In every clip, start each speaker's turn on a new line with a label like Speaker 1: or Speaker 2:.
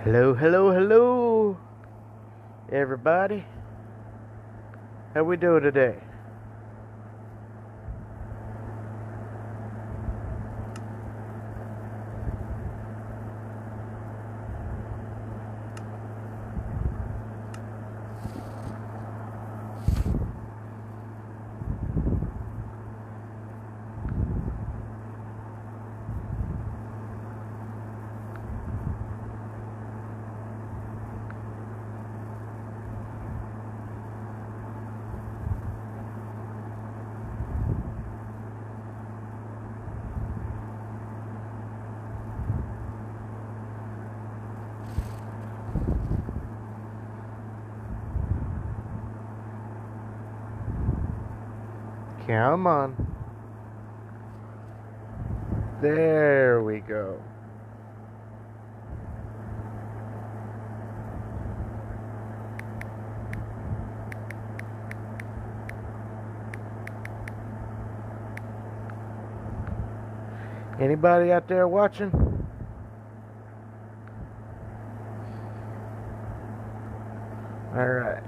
Speaker 1: Hello, hello, hello, everybody. How we doing today? Come on. There we go. Anybody out there watching? All right.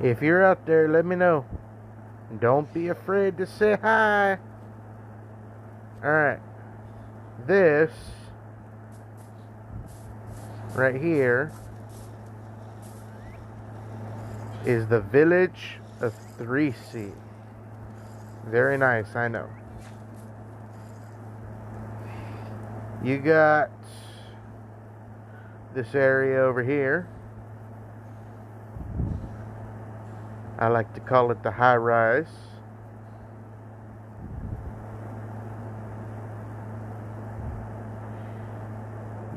Speaker 1: If you're out there, let me know. Don't be afraid to say hi. Alright. This right here is the village of 3C. Very nice, I know. You got this area over here. I like to call it the high rise.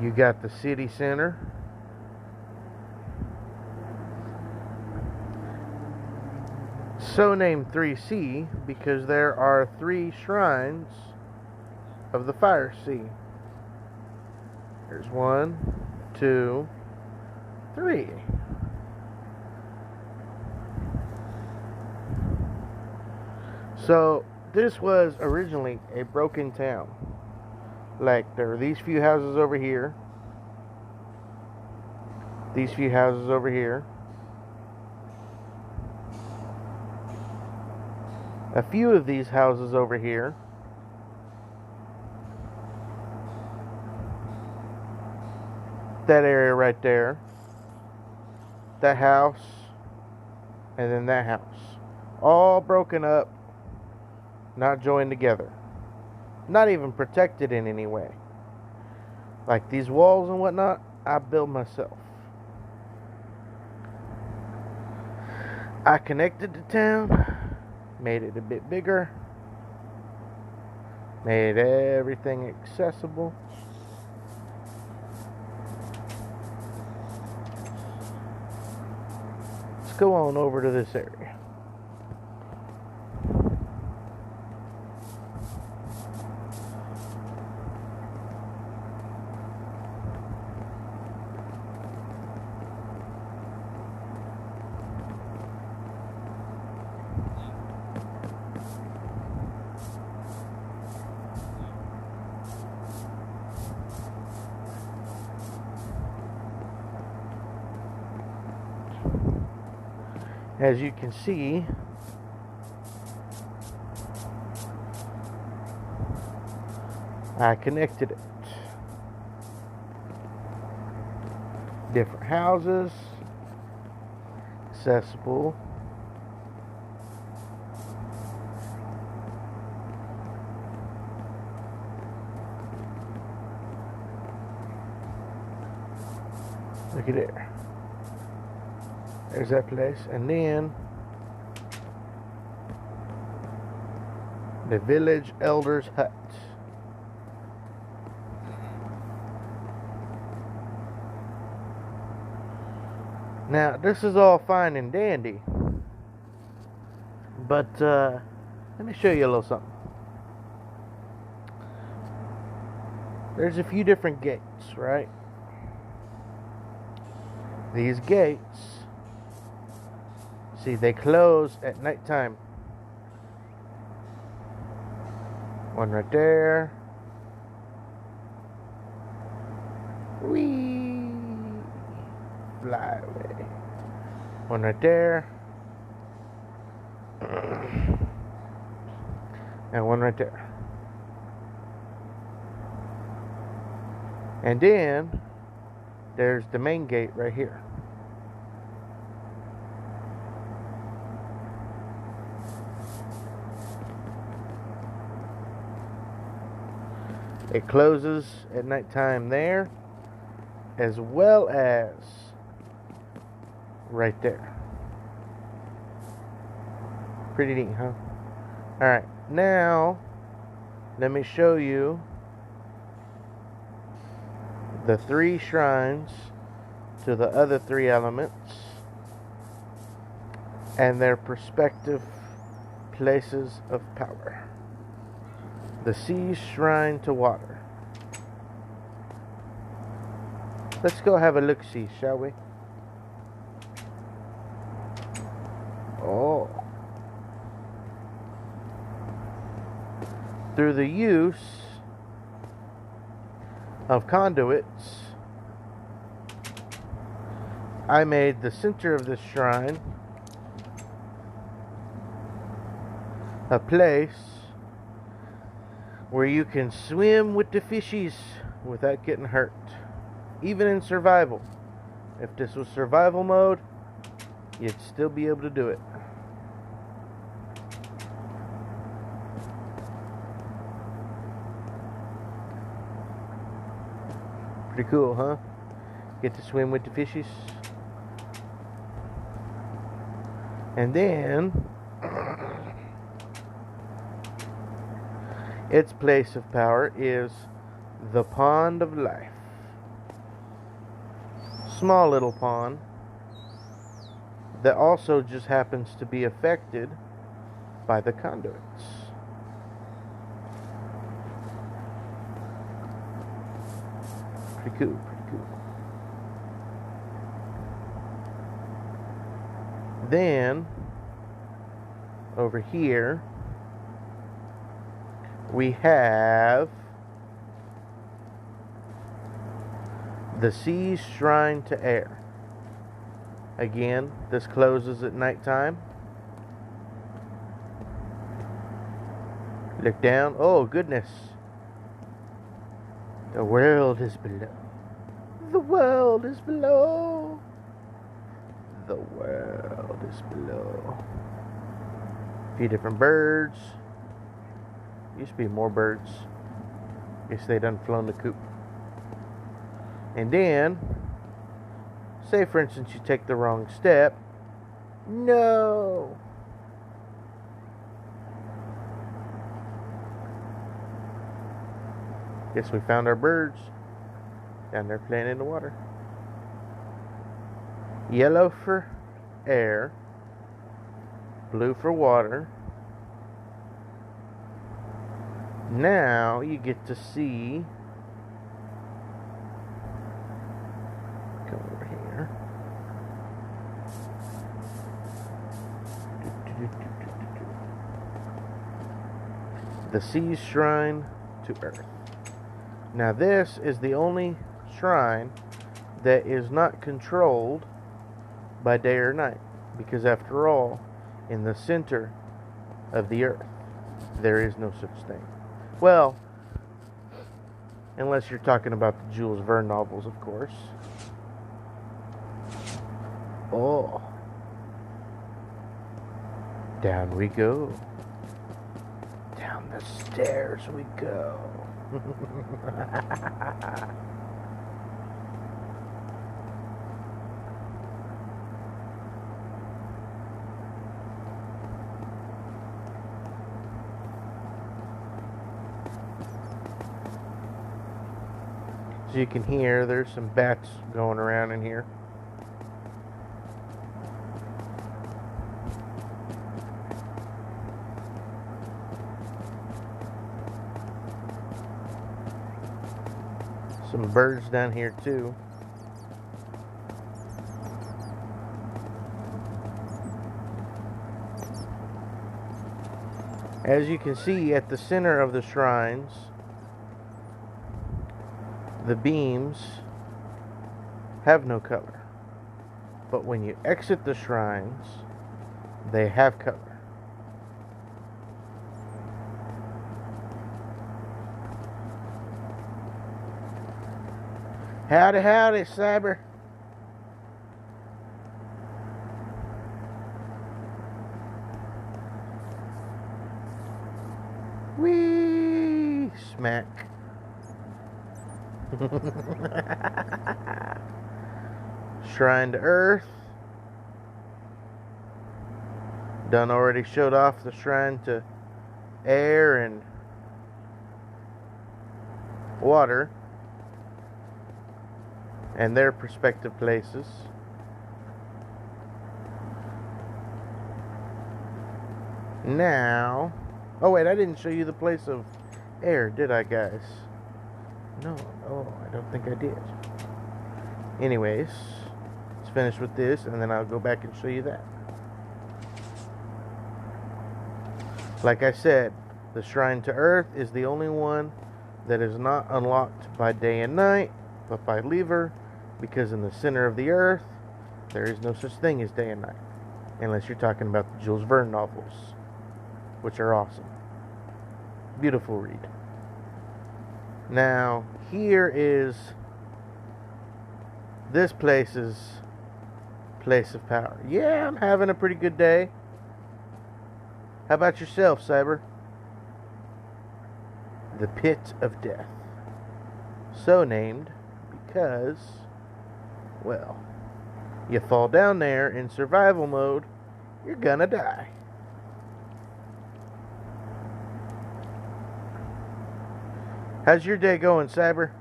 Speaker 1: You got the city center. So named 3C because there are 3 shrines of the fire sea. There's 1, 2, 3. So this was originally a broken town. Like there are these few houses over here. These few houses over here. A few of these houses over here. That area right there. That house. And then that house. All broken up. Not joined together. Not even protected in any way. Like these walls and whatnot, I built myself. I connected the town. Made it a bit bigger. Made everything accessible. Let's go on over to this area. As you can see, I connected it. Different houses, accessible. Look at there. There's that place. And then the village elder's hut. Now, this is all fine and dandy. But let me show you a little something. there's a few different gates, right? These gates, see, they close at nighttime. One right there. Whee! Fly away. One right there. And one right there. And then there's the main gate right here. It closes at nighttime there, as well as right there. Pretty neat, huh? Alright, now let me show you the 3 shrines to the other 3 elements and their respective places of power. The sea shrine to water. Let's go have a look-see, shall we? Oh. Through the use of conduits, I made the center of this shrine a place where you can swim with the fishies without getting hurt, even in survival. If this was survival mode, you'd still be able to do it. Pretty cool, huh? Get to swim with the fishies. And then its place of power is the Pond of Life. Small little pond that also just happens to be affected by the conduits. Pretty cool, pretty cool. Then, over here, we have the Sea Shrine to Air. Again, this closes at nighttime. Look down. Oh, goodness. The world is below. The world is below. The world is below. A few different birds. Used to be more birds. Guess they done flown the coop. And then, say for instance you take the wrong step. No. Guess we found our birds down there playing in the water. Yellow for air, blue for water. Now you get to see, come over here, the Sea Shrine to Earth. Now this is the only shrine that is not controlled by day or night, because after all, in the center of the earth there is no such thing. Well, unless you're talking about the Jules Verne novels, of course. Oh, down we go. Down the stairs we go. So you can hear there's some bats going around in here. Some birds down here too. As you can see, at the center of the shrines, the beams have no color. But when you exit the shrines, they have color. Howdy, howdy, Cyber. Whee! Smack. Shrine to Earth. Done already showed off the shrine to air and water and their respective places. Now, oh wait, I didn't show you the place of air, did I, guys? No, I don't think I did. Anyways, let's finish with this and then I'll go back and show you that. Like I said, the Shrine to Earth is the only one that is not unlocked by day and night, but by lever, because in the center of the Earth, there is no such thing as day and night, unless you're talking about the Jules Verne novels, which are awesome. Beautiful read. Now, here is this place's place of power. Yeah, I'm having a pretty good day. How about yourself, Cyber? The Pit of Death. So named because, well, you fall down there in survival mode, you're gonna die. How's your day going, Cyber?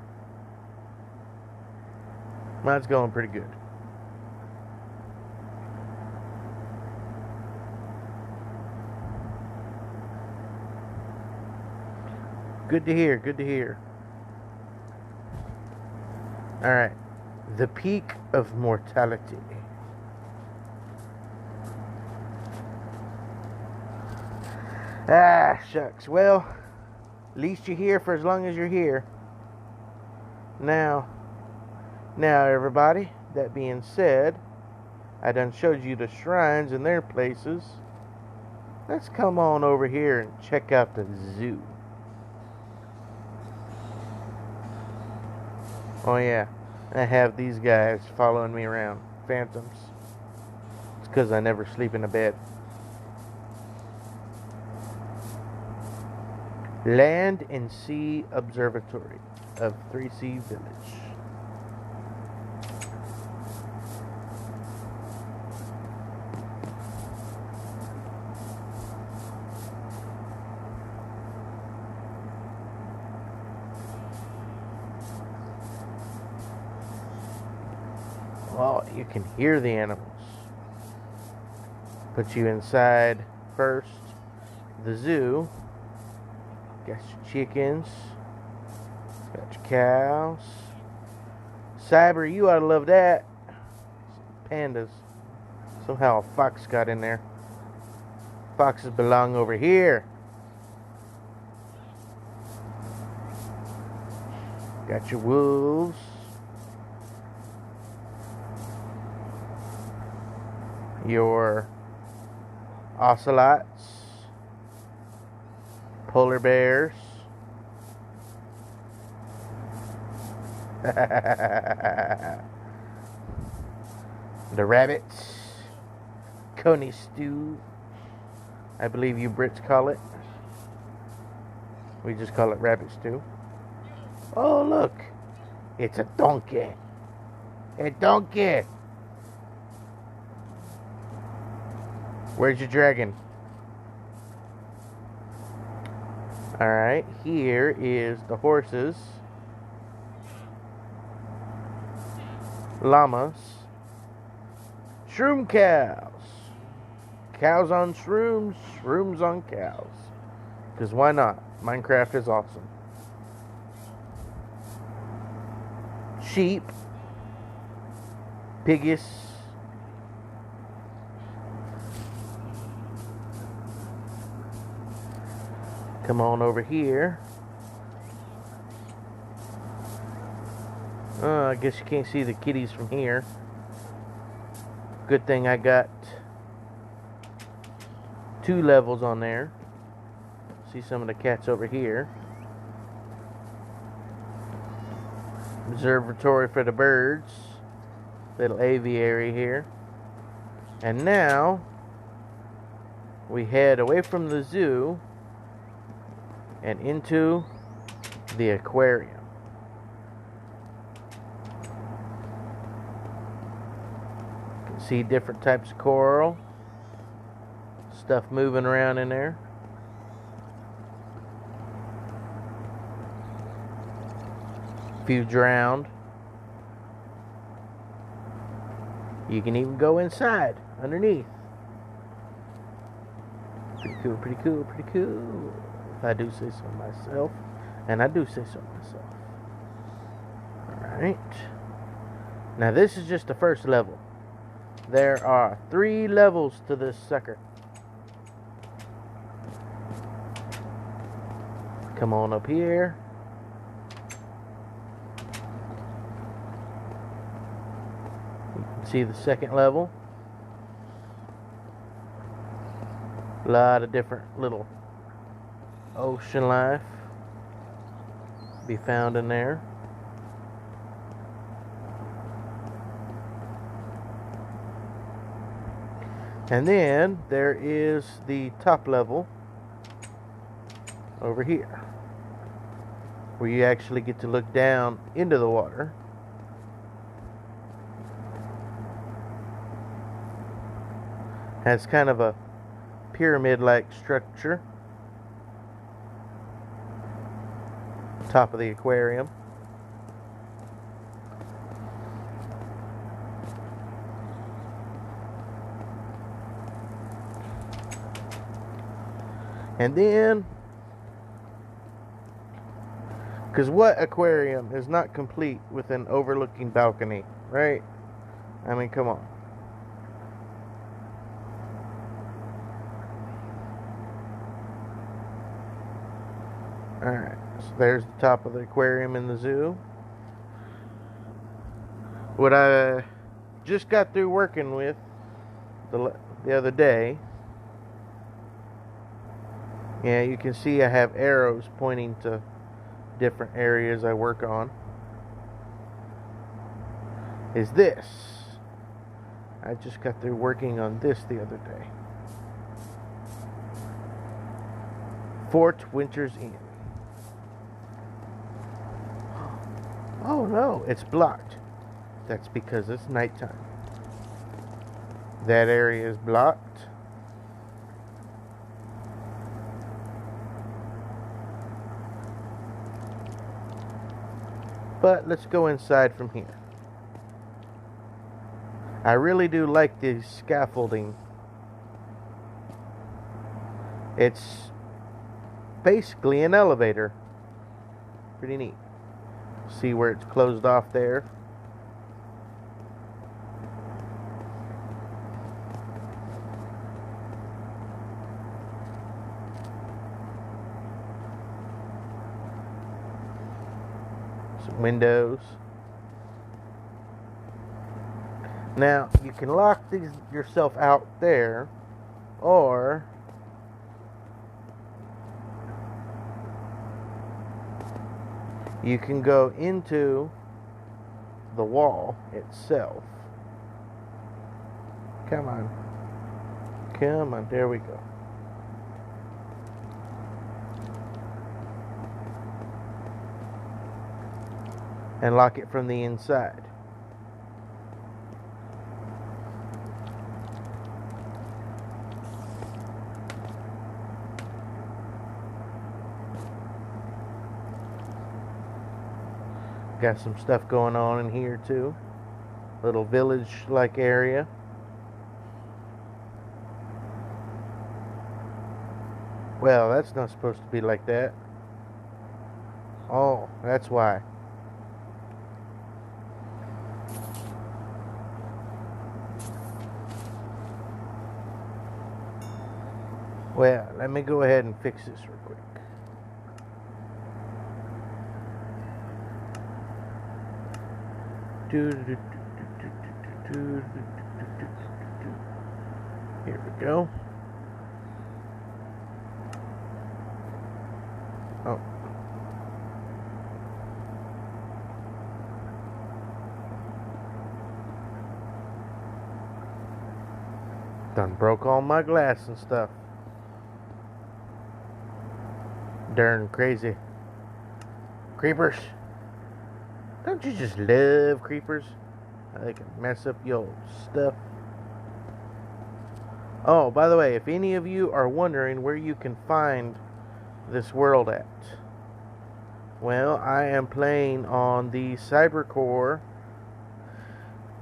Speaker 1: Mine's going pretty good. Good to hear, good to hear. Alright. The Peak of Mortality. Ah, shucks. Well, at least you're here for as long as you're here. Now everybody, that being said, I done showed you the shrines and their places. Let's come on over here and check out the zoo. Oh yeah, I have these guys following me around. Phantoms. It's because I never sleep in a bed. Land and Sea Observatory of 3C Village. Well, you can hear the animals. Put you inside first the zoo. Got your chickens. Got your cows. Cyber, you ought to love that. Pandas. Somehow a fox got in there. Foxes belong over here. Got your wolves. Your ocelots. Polar bears. The rabbits. Coney stew. I believe you Brits call it. We just call it rabbit stew. Oh, look. It's a donkey. A donkey. Where's your dragon? Alright, here is the horses. Llamas. Shroom cows. Cows on shrooms. Shrooms on cows. Because why not? Minecraft is awesome. sheep, piggies. Come on over here. I guess you can't see the kitties from here. Good thing I got 2 levels on there. See some of the cats over here. Observatory for the birds. Little aviary here. And now we head away from the zoo and into the aquarium. You can see different types of coral. Stuff moving around in there. Few drowned. You can even go inside, underneath. Pretty cool, pretty cool, pretty cool. If I do say so myself. And I do say so myself. Alright. Now this is just the first level. There are 3 levels to this sucker. Come on up here. You can see the second level. A lot of different little ocean life be found in there. And then there is the top level over here, where you actually get to look down into the water. Has kind of a pyramid-like structure. Top of the aquarium. And then, because what aquarium is not complete with an overlooking balcony, right? I mean, come on. Alright, so there's the top of the aquarium in the zoo. What I just got through working with the other day. Yeah, you can see I have arrows pointing to different areas I work on. Is this. I just got through working on this the other day. Fort Winter's Inn. Oh no, it's blocked. That's because it's nighttime. That area is blocked. But let's go inside from here. I really do like the scaffolding. It's basically an elevator. Pretty neat. See where it's closed off there? Some windows. Now, you can lock yourself out there, or you can go into the wall itself. Come on. Come on, there we go. And lock it from the inside. Got some stuff going on in here too. Little village-like area. Well, that's not supposed to be like that. Oh, that's why. Well, let me go ahead and fix this real quick. Here we go. Oh. Done broke all my glass and stuff. Darn crazy. Creepers. Don't you just love creepers? They can mess up your stuff. Oh, by the way, if any of you are wondering where you can find this world at, well, I am playing on the Cybercore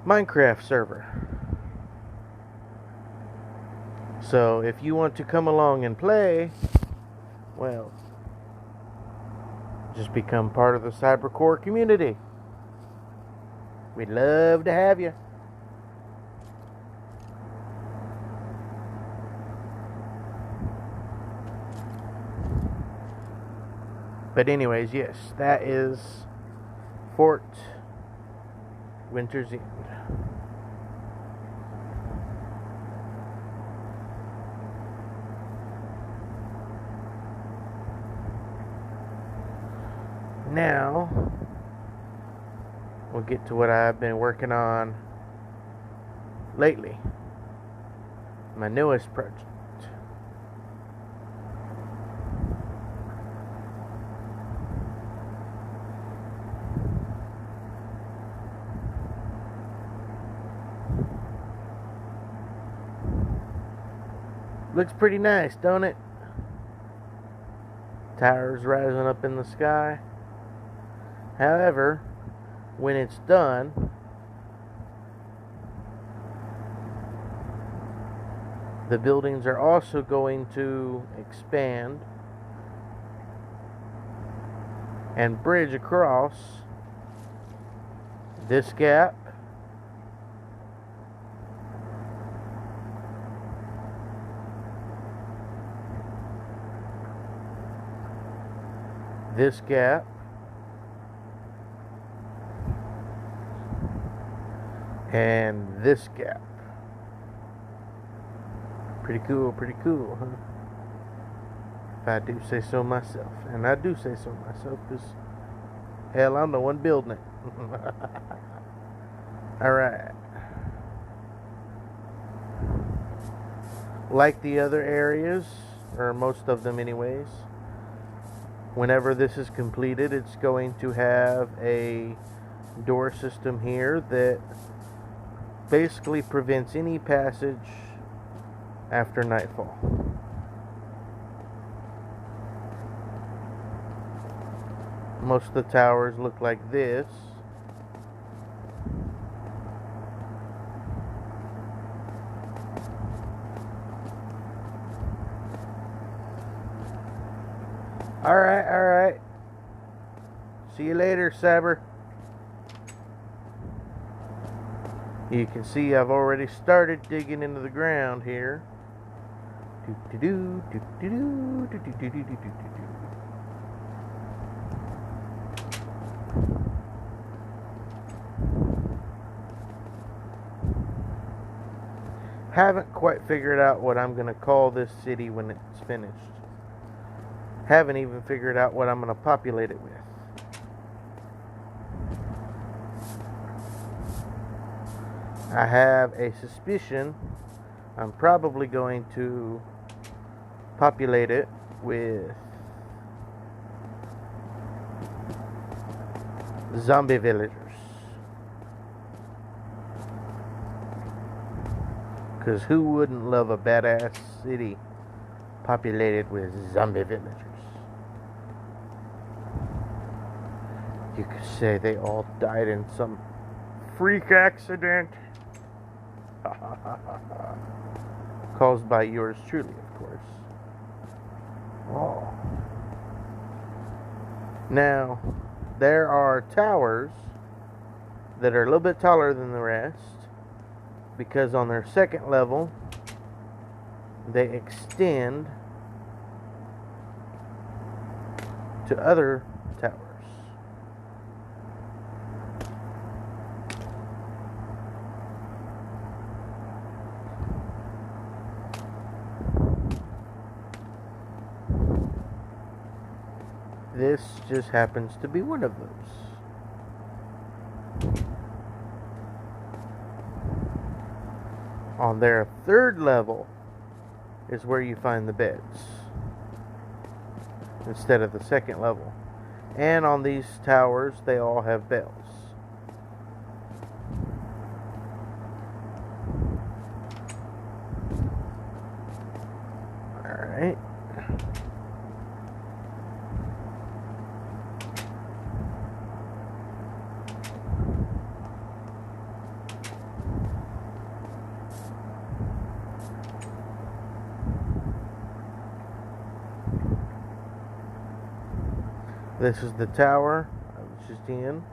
Speaker 1: Minecraft server. So if you want to come along and play, well, just become part of the Cybercore community. We'd love to have you. But anyways, yes, that is Fort Winter's End. Now, we'll get to what I've been working on lately. My newest project. Looks pretty nice, don't it? Towers rising up in the sky. However, when it's done, the buildings are also going to expand and bridge across this gap, this gap, and this gap. Pretty cool, huh? If I do say so myself. And I do say so myself, because, hell, I'm the one building it. Alright. Like the other areas, or most of them anyways, whenever this is completed, it's going to have a door system here that basically prevents any passage after nightfall. Most of the towers look like this. Alright. See you later, Saber. You can see I've already started digging into the ground here. Haven't quite figured out what I'm going to call this city when it's finished. Haven't even figured out what I'm going to populate it with. I have a suspicion I'm probably going to populate it with zombie villagers. Because who wouldn't love a badass city populated with zombie villagers? You could say they all died in some freak accident. Caused by yours truly, of course. Oh. Now, there are towers that are a little bit taller than the rest, because on their second level, they extend to other towers. This just happens to be one of those. On their third level is where you find the beds instead of the second level. And on these towers, they all have bells. Alright. This is the tower I was just in.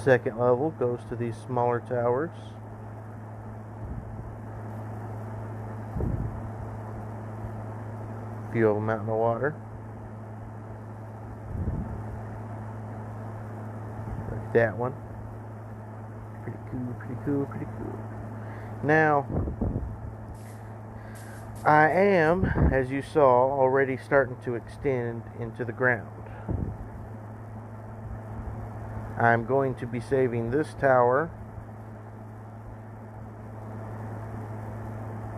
Speaker 1: Second level goes to these smaller towers. A few of them out in the water. Like that one. Pretty cool, pretty cool, pretty cool. Now, I am, as you saw, already starting to extend into the ground. I'm going to be saving this tower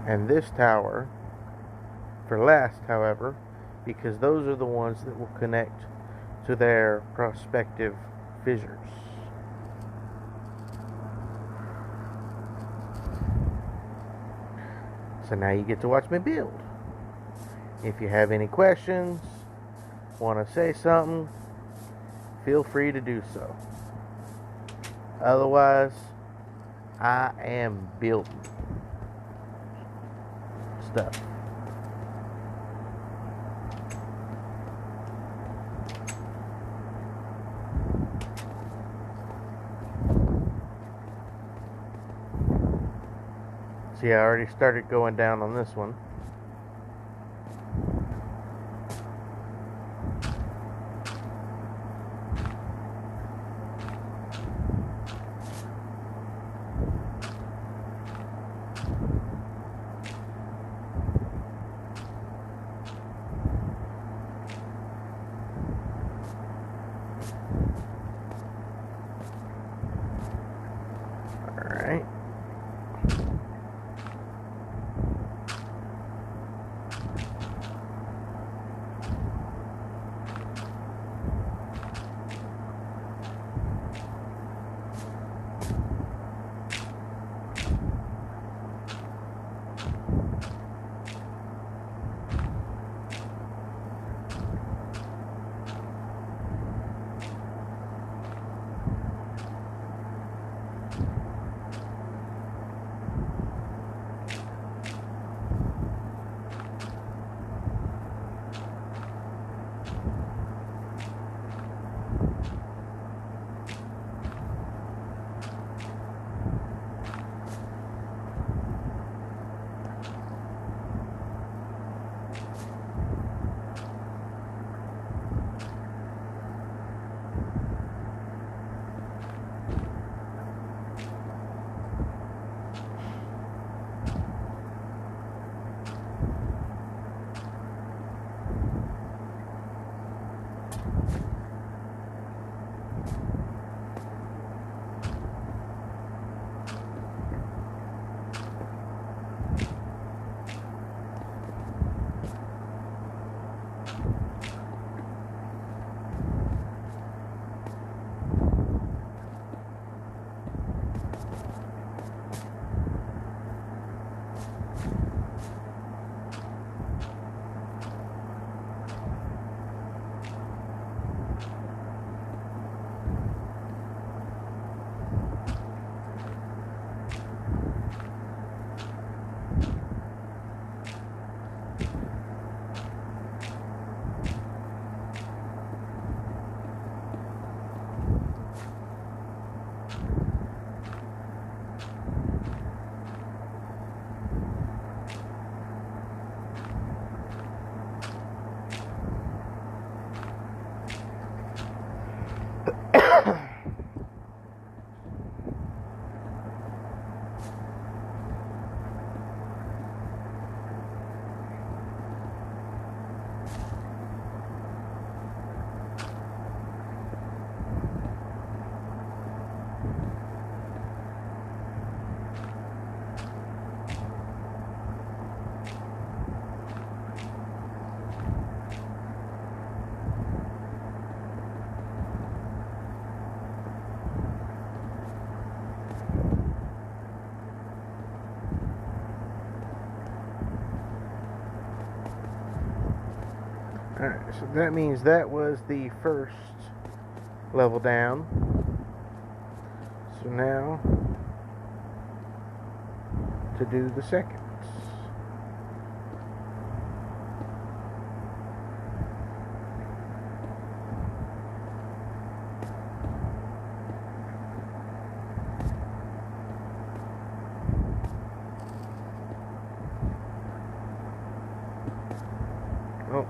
Speaker 1: and this tower for last, however, because those are the ones that will connect to their prospective fissures. So now you get to watch me build. If you have any questions, want to say something, feel free to do so. Otherwise, I am building stuff. See, I already started going down on this one. Alright. Alright, so that means that was the first level down. So now to do the second. Oh.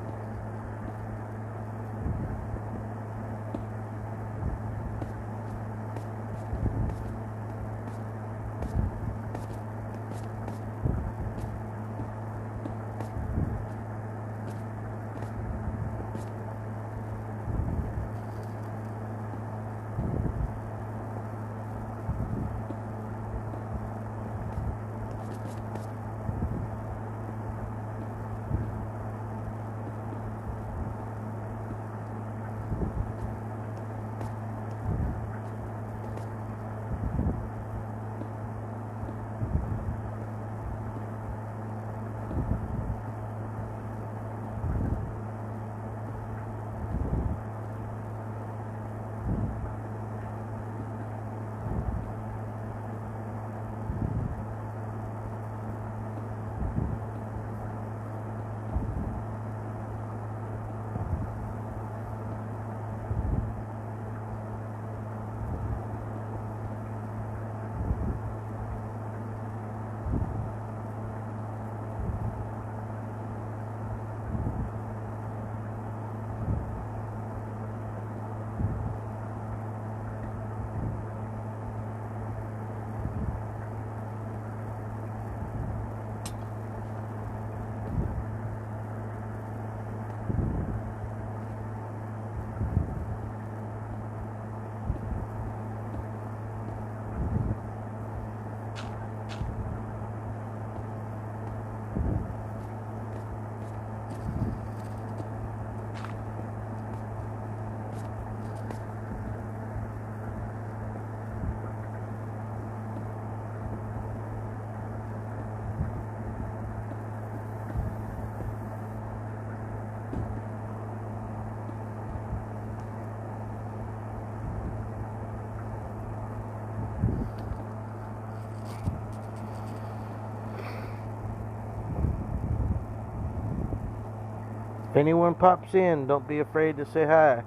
Speaker 1: If anyone pops in, don't be afraid to say hi.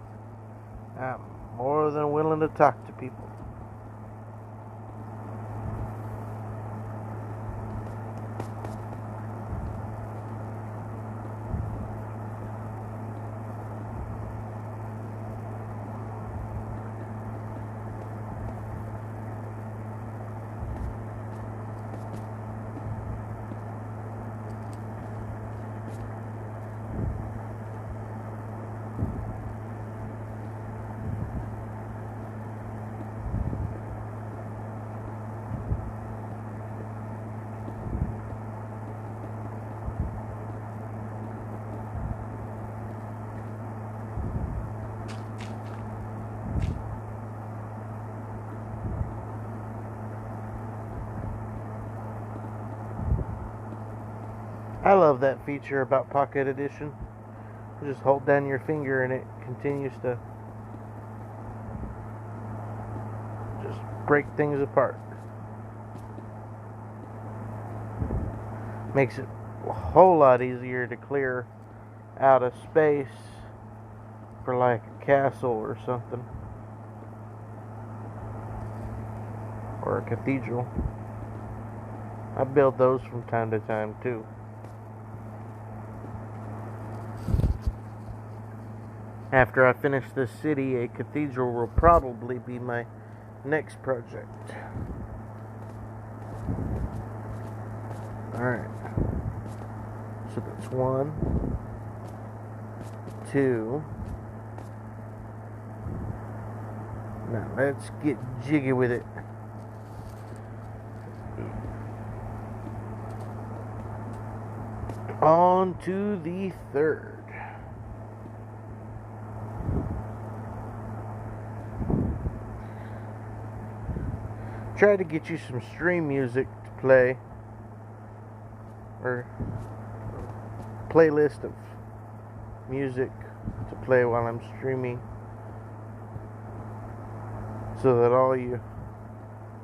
Speaker 1: I'm more than willing to talk to people. I love that feature about Pocket Edition. You just hold down your finger and it continues to just break things apart. Makes it a whole lot easier to clear out a space for like a castle or something. Or a cathedral. I build those from time to time too. After I finish this city, a cathedral will probably be my next project. Alright. So that's 1, 2. Now let's get jiggy with it. On to the third. Try to get you some stream music to play, or playlist of music to play while I'm streaming, so that all you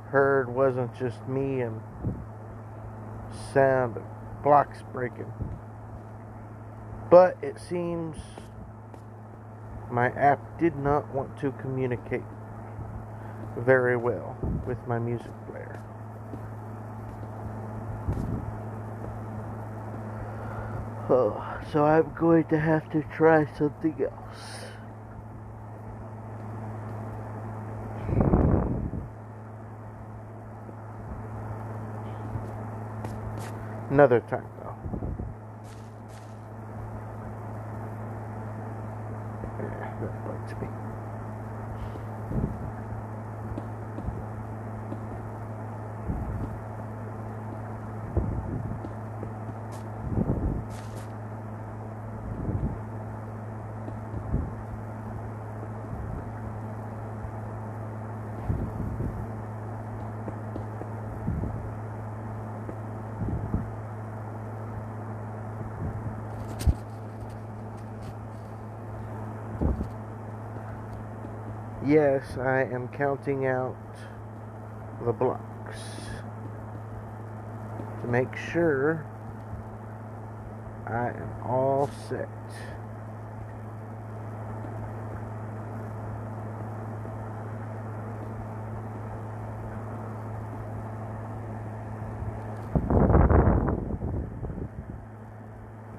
Speaker 1: heard wasn't just me and sound of blocks breaking. But it seems my app did not want to communicate very well with my music player. So I'm going to have to try something else. Another time, though. Yeah, that bites me. Yes, I am counting out the blocks to make sure I am all set.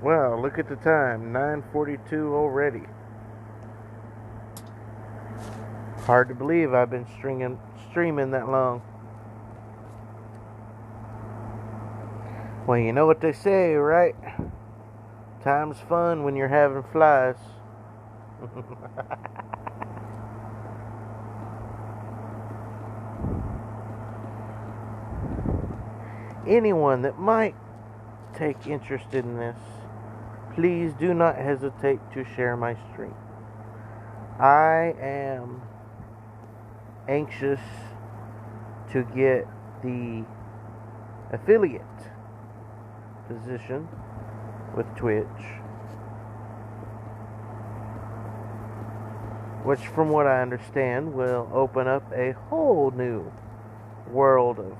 Speaker 1: Well, look at the time, 9:42 already. Hard to believe I've been streaming that long. Well, you know what they say, right? Time's fun when you're having flies. Anyone that might take interest in this, please do not hesitate to share my stream. I am anxious to get the affiliate position with Twitch, which from what I understand will open up a whole new world of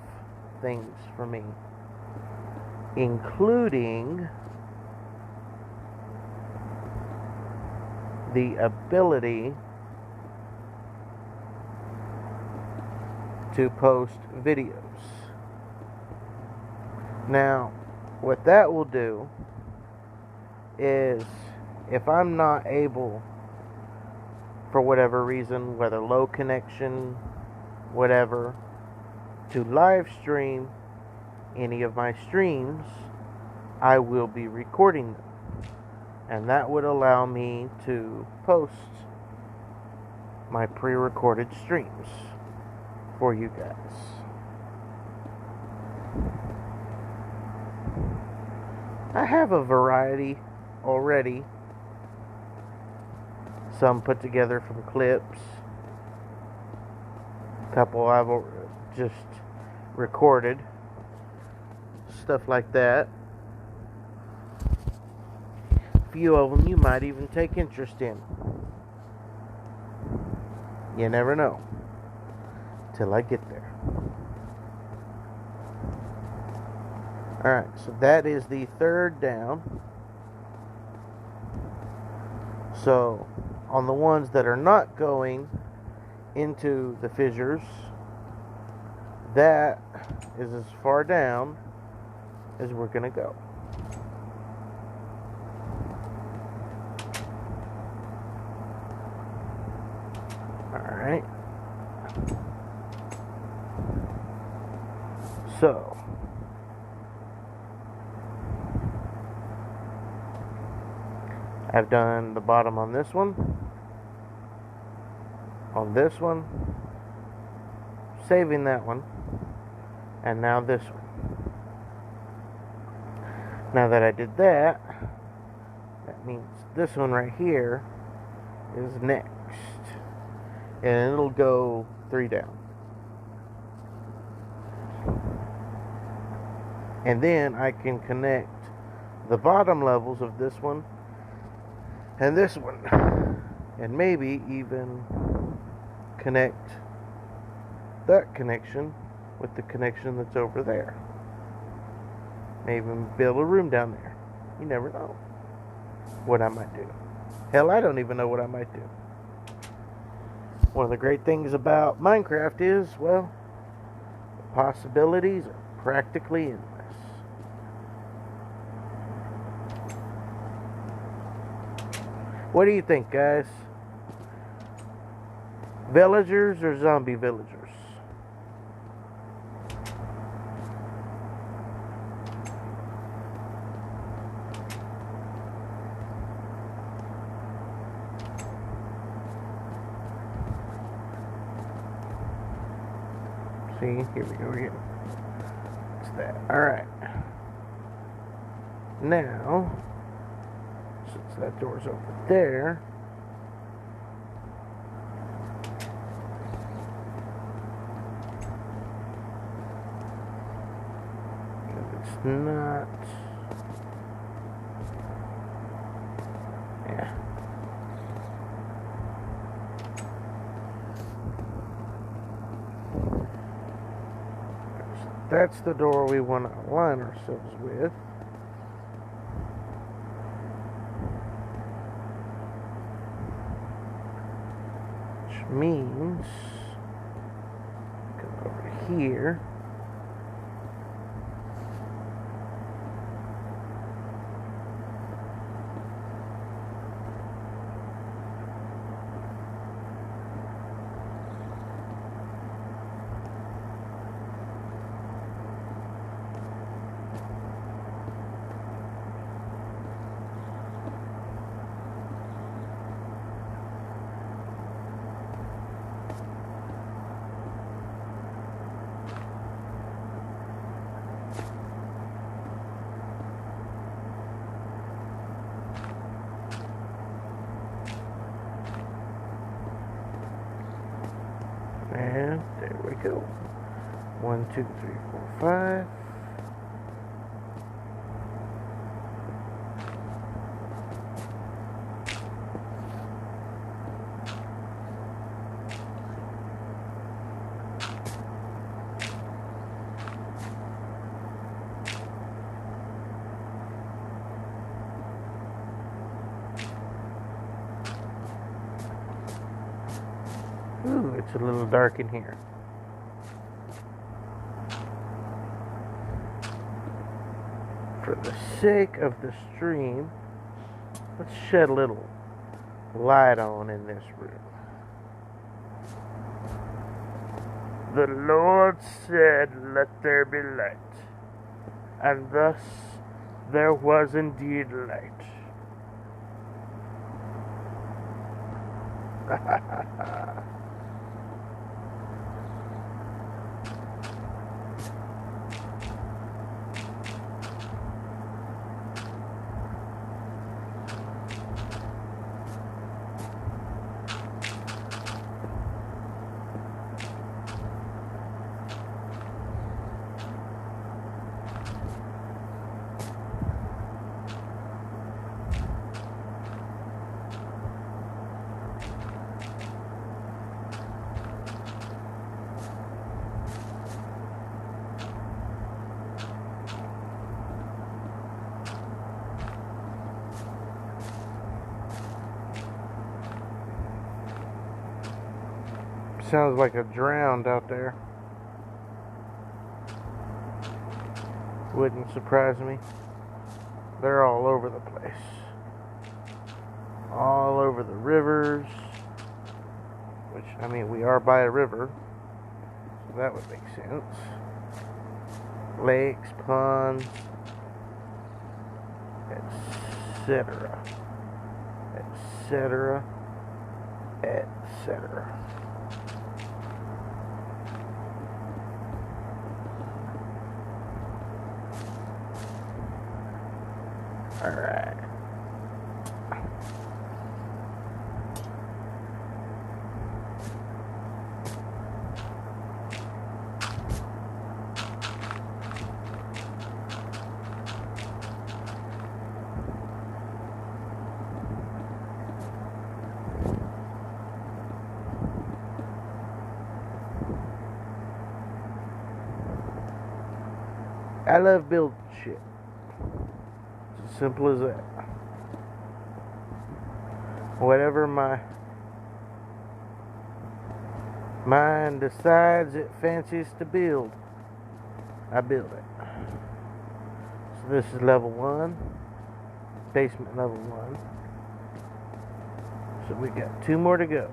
Speaker 1: things for me, including the ability to post videos. Now, what that will do is, if I'm not able, for whatever reason, whether low connection, whatever, to live stream any of my streams, I will be recording them. And that would allow me to post my pre-recorded streams for you guys. I have a variety already. Some put together from clips. A couple I've just recorded. Stuff like that. A few of them you might even take interest in. You never know till I get there. Alright, so that is the third down. So, on the ones that are not going into the fissures, that is as far down as we're going to go. Alright. So, I've done the bottom on this one, saving that one, and now this one. Now that I did that, that means this one right here is next, and it'll go 3 down. And then I can connect the bottom levels of this one And this one. And maybe even connect that connection with the connection that's over there. Maybe even build a room down there. You never know what I might do. Hell, I don't even know what I might do. One of the great things about Minecraft is, well, the possibilities are practically endless. What do you think, guys? Villagers or zombie villagers? See, here we go again. What's that? Alright. Now, since that door's over there, it's not. Yeah. That's the door we want to align ourselves with. Which means, come over here. And there we go. 1, 2, 3, 4, 5. Ooh, it's a little dark in here. For the sake of the stream, let's shed a little light on in this room. The Lord said, "Let there be light." And thus there was indeed light. Ha ha ha ha. Sounds like a drowned out there. Wouldn't surprise me. They're all over the place. All over the rivers. Which, I mean, we are by a river. So that would make sense. Lakes, ponds, etc. etc. etc. Alright. I love building shit. It's as simple as that. Whatever my mind decides it fancies to build, I build it. So this is level 1, basement level 1. So we got 2 more to go.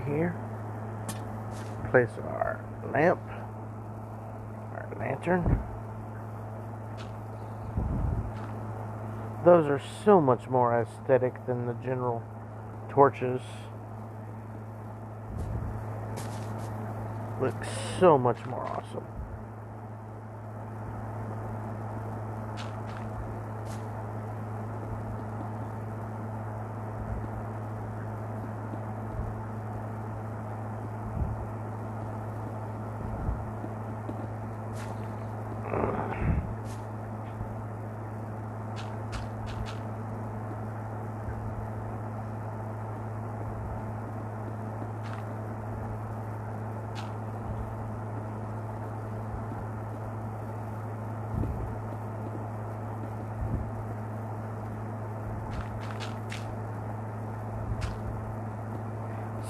Speaker 1: Here, place our lamp, our lantern. Those are so much more aesthetic than the general torches. Look so much more awesome.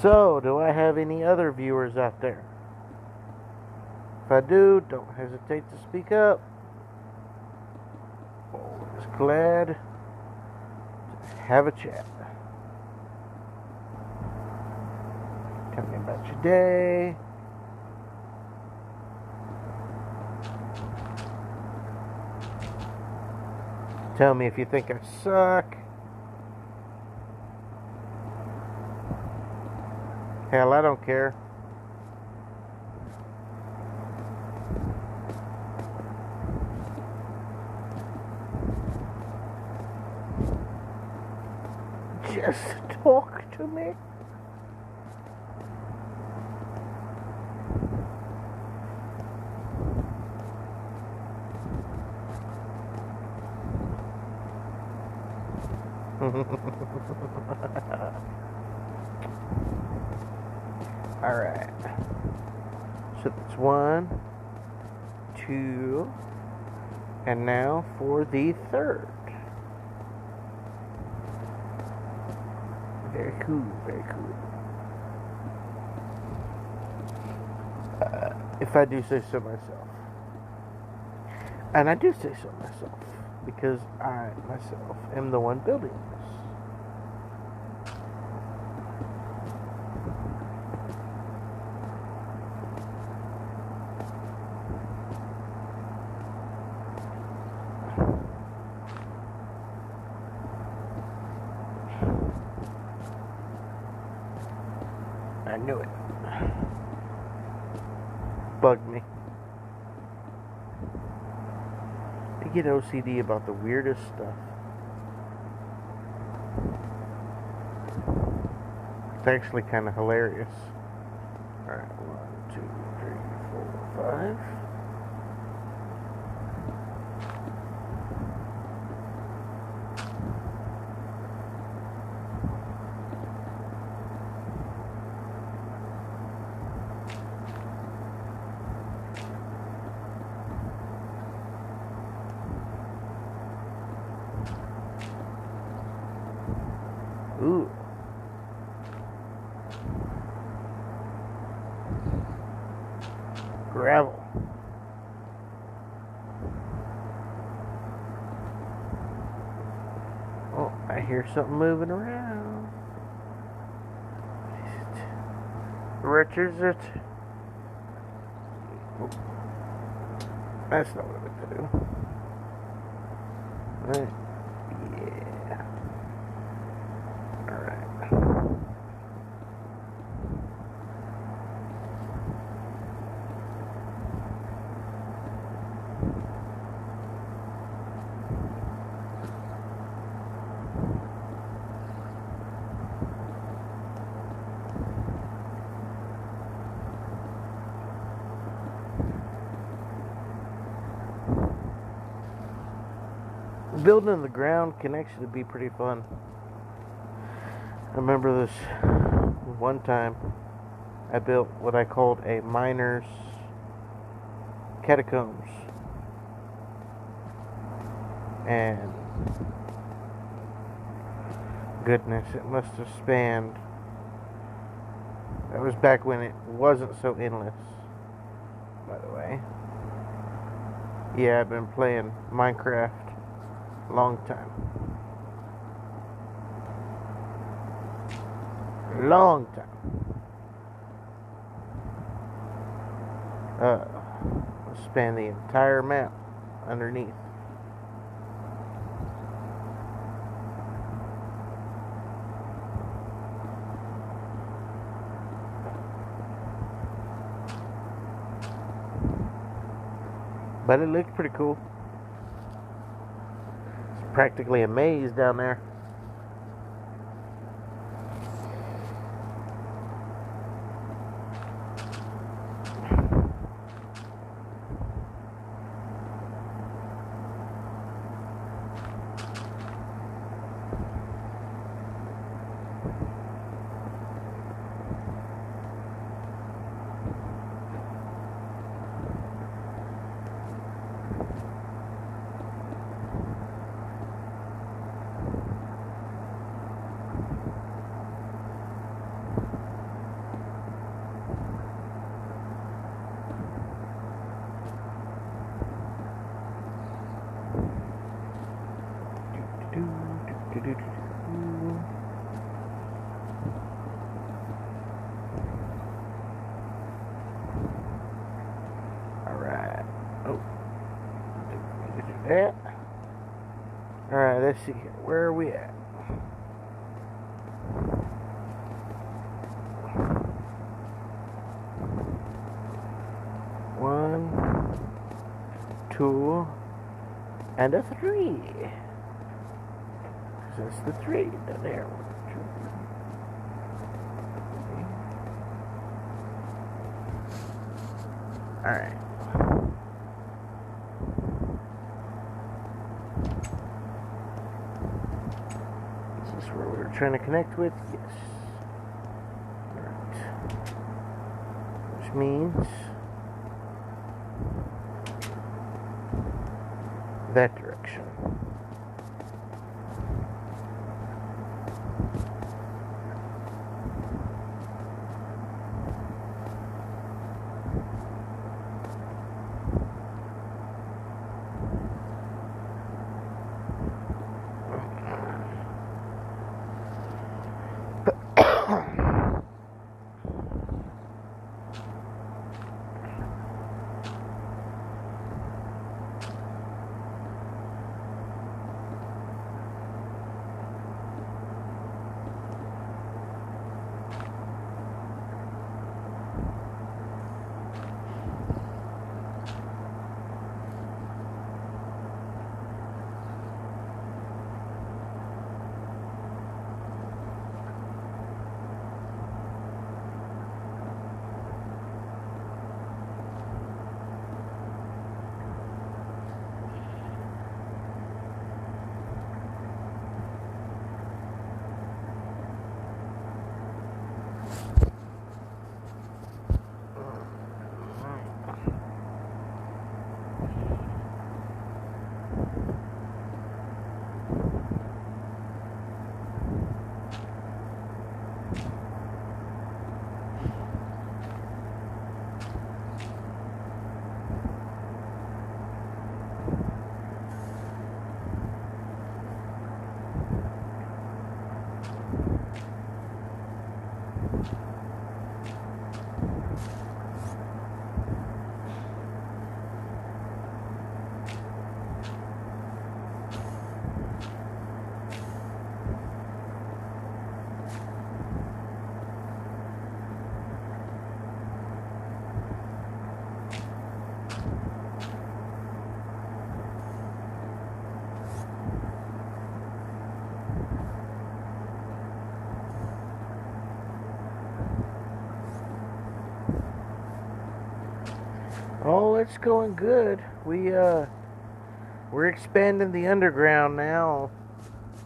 Speaker 1: So, do I have any other viewers out there? If I do, don't hesitate to speak up. Always glad to have a chat. Tell me about your day. Tell me if you think I suck. Hell, I don't care. Just talk to me. Alright. So that's 1, 2, and now for the third. Very cool, very cool. If I do say so myself. And I do say so myself, because I, myself, am the one building this. I knew it. Bugged me. I get OCD about the weirdest stuff. It's actually kind of hilarious. Alright, 1, 2, 3, 4, 5. Ooh. Gravel. Oh, I hear something moving around. Richard, is it? Oh. That's not what I meant to do. Right. Yeah. Alright. Building in the ground can actually be pretty fun. I remember this one time I built what I called a miner's catacombs. And goodness, it must have spanned. That was back when it wasn't so endless, by the way. Yeah, I've been playing Minecraft a long time. Long time. Span the entire map underneath. But it looks pretty cool. It's practically a maze down there. Alright. Oh. That. Alright, let's see here. Where are we at? One, two, and a three. That's the three down there. 1, 2, 3. Alright. Is this where we were trying to connect with? Yes. Alright. Which means that direction. it's going good. We're expanding the underground now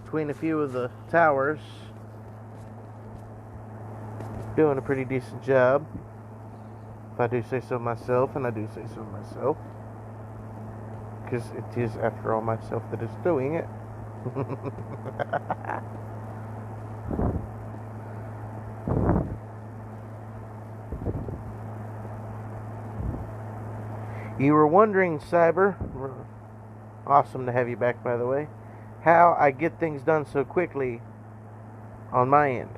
Speaker 1: between a few of the towers. Doing a pretty decent job, if I do say so myself, and I do say so myself, because it is, after all, myself that is doing it. You were wondering, Cyber, awesome to have you back, by the way, how I get things done so quickly on my end.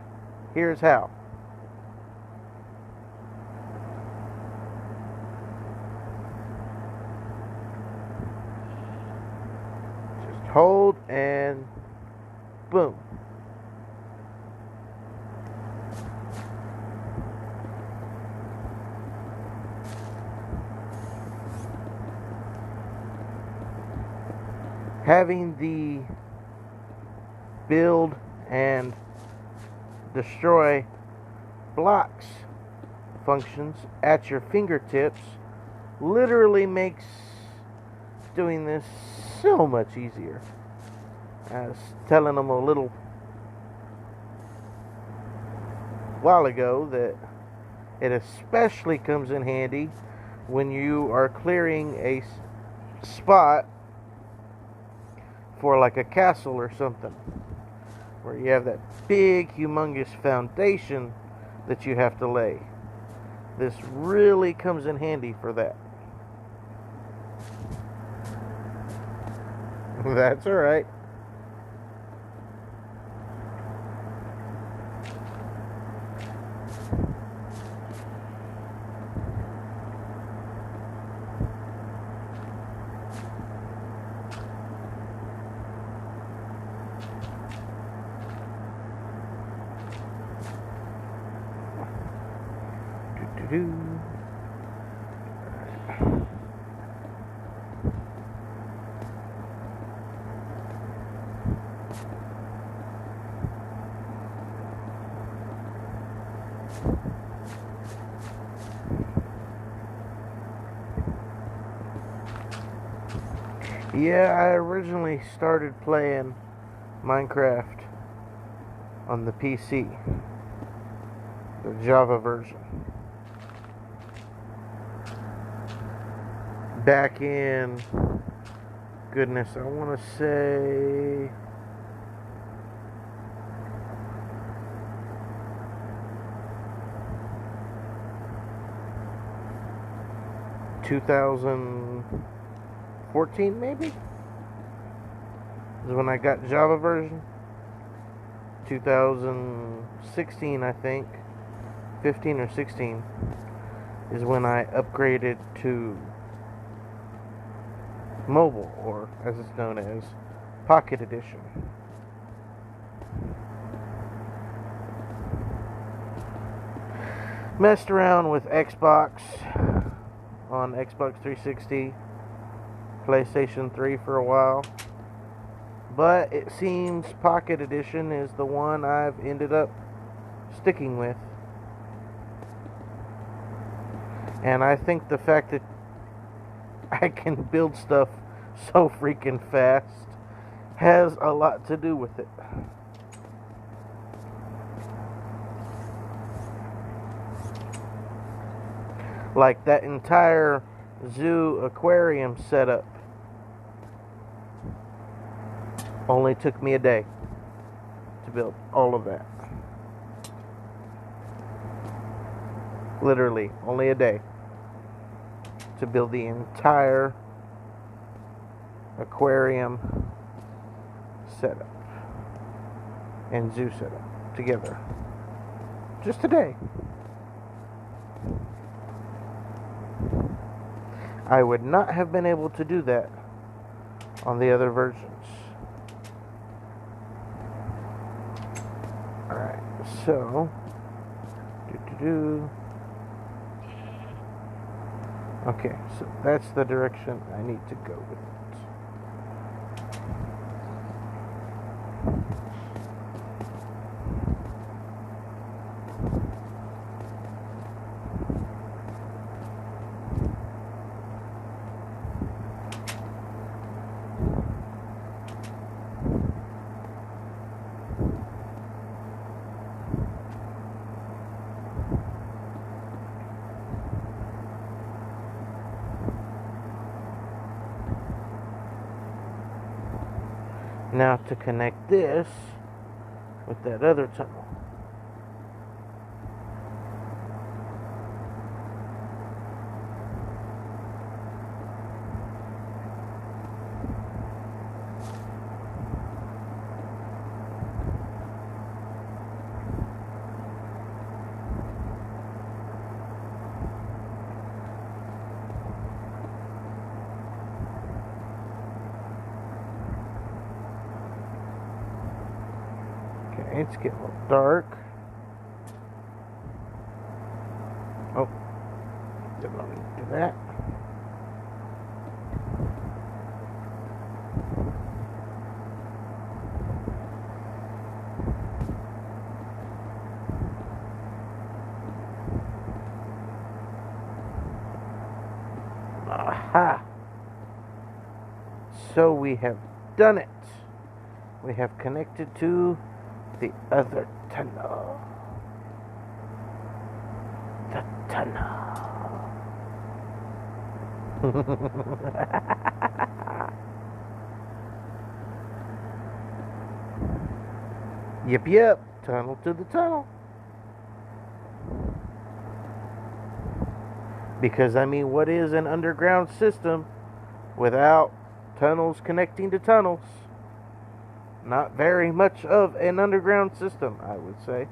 Speaker 1: Here's how. Just hold and boom. Having the build and destroy blocks functions at your fingertips literally makes doing this so much easier. I was telling them a little while ago that it especially comes in handy when you are clearing a spot for like a castle or something, where you have that big humongous foundation that you have to lay. This really comes in handy for that. That's alright. Yeah, I originally started playing Minecraft on the PC, the Java version, back in, goodness, I want to say 2014 maybe, is when I got Java version. 2016, I think, 15 or 16 is when I upgraded to mobile, or as it's known as, Pocket Edition. Messed around with Xbox on Xbox 360, PlayStation 3 for a while, but it seems Pocket Edition is the one I've ended up sticking with. And I think the fact that I can build stuff so freaking fast has a lot to do with it. Like that entire zoo aquarium setup only took me a day to build all of that. Literally, only a day to build the entire aquarium setup and zoo setup together. Just a day. I would not have been able to do that on the other versions. Alright, so okay, so that's the direction I need to go with it. Now to connect this with that other tunnel. Okay, it's getting a little dark. Oh, didn't want to do that. Aha! So we have done it. We have connected to the other tunnel. The tunnel. Yep. Tunnel to the tunnel. Because, I mean, what is an underground system without tunnels connecting to tunnels? Not very much of an underground system, I would say.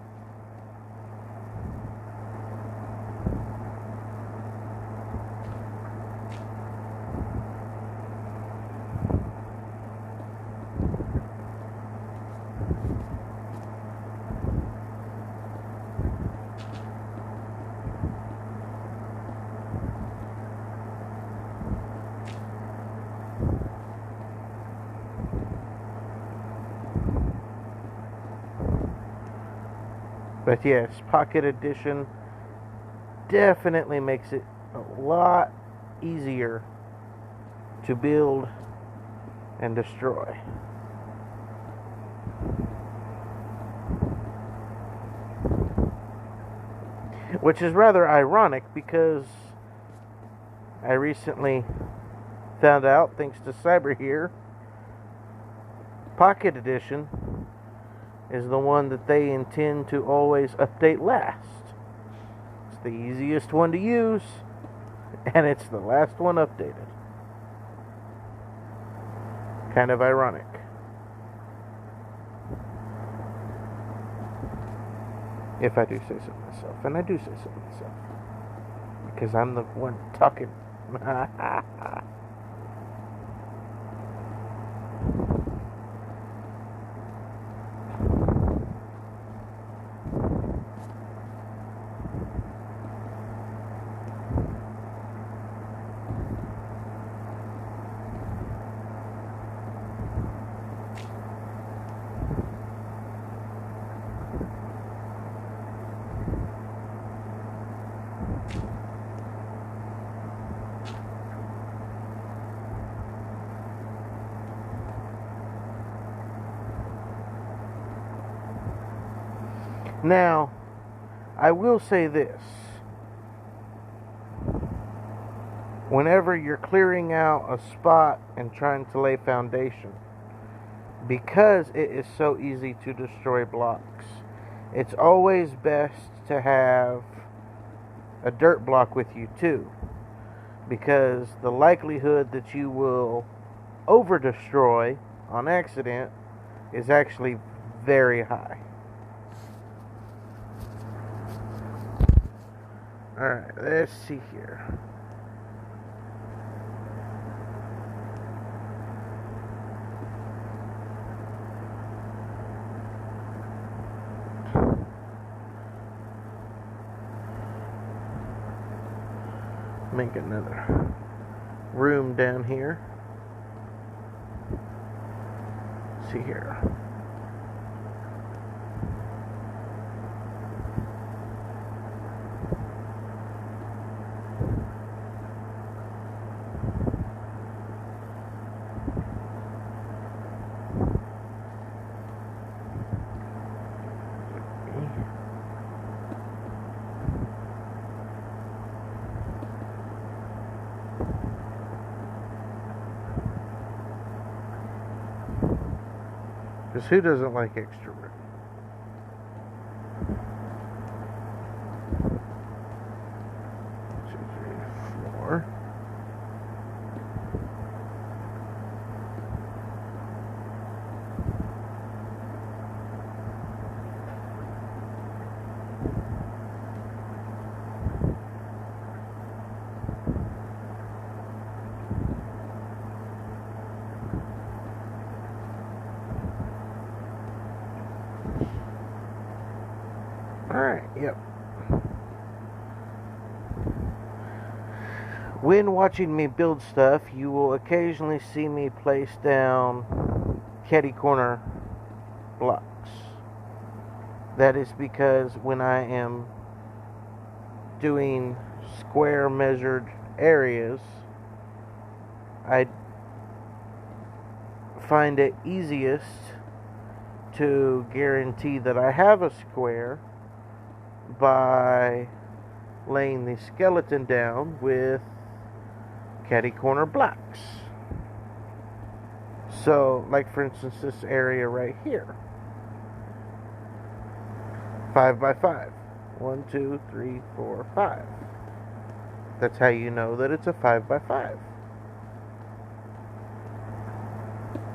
Speaker 1: But yes, Pocket Edition definitely makes it a lot easier to build and destroy. Which is rather ironic because I recently found out, thanks to Cyber here, Pocket Edition is the one that they intend to always update last. It's the easiest one to use, and it's the last one updated. Kind of ironic. If I do say so myself, and I do say so myself, because I'm the one talking. Now, I will say this. Whenever you're clearing out a spot and trying to lay foundation, because it is so easy to destroy blocks, it's always best to have a dirt block with you too, because the likelihood that you will over destroy on accident is actually very high. Alright, let's see here. Make another room down here. Let's see here. Because who doesn't like extra room? Two, three, four. Alright, yep. When watching me build stuff, you will occasionally see me place down catty corner blocks. That is because when I am doing square measured areas, I find it easiest to guarantee that I have a square by laying the skeleton down with catty corner blocks. So, like for instance, this area right here, 5 by 5. 1, 2, 3, 4, 5. That's how you know that it's a 5 by 5.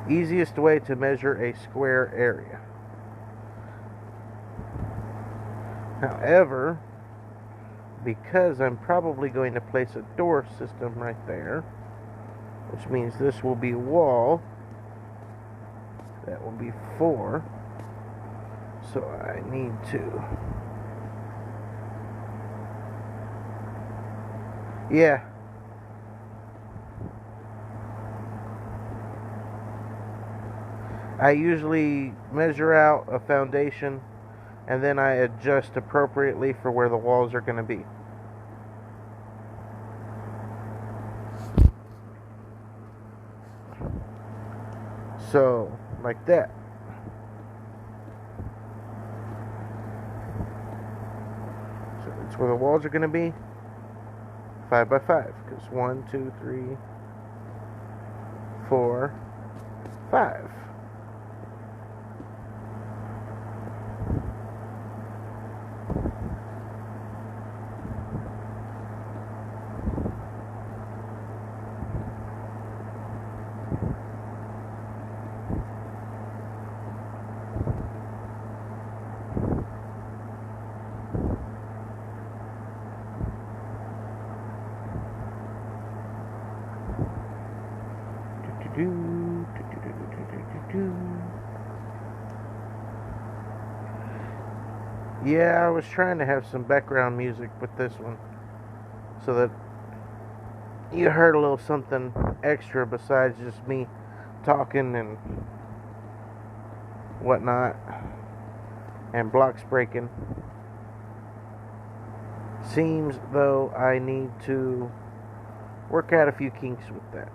Speaker 1: Easiest way to measure a square area. However, because I'm probably going to place a door system right there, which means this will be a wall, that will be 4, so I need to, yeah, I usually measure out a foundation and then I adjust appropriately for where the walls are going to be. So, like that. So that's where the walls are going to be. 5 by 5. Because 1, 2, 3, 4, 5. Yeah, I was trying to have some background music with this one so that you heard a little something extra besides just me talking and whatnot and blocks breaking. Seems though I need to work out a few kinks with that.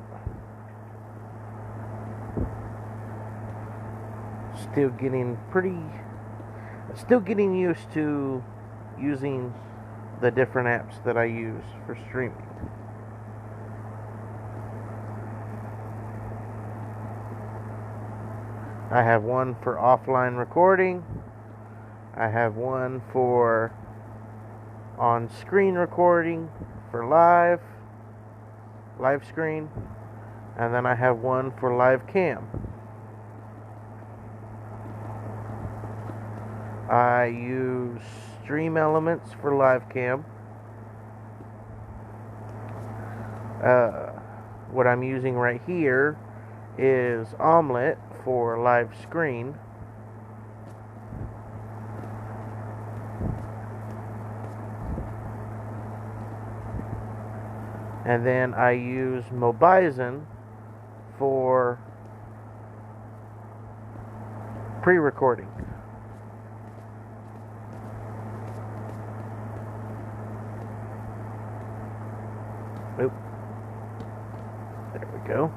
Speaker 1: Still getting used to using the different apps that I use for streaming. I have one for offline recording. I have one for on-screen recording for live screen, and then I have one for live cam. I use Stream Elements for live cam. What I'm using right here is Omelette for live screen. And then I use Mobizen for pre-recording. Oop. There we go.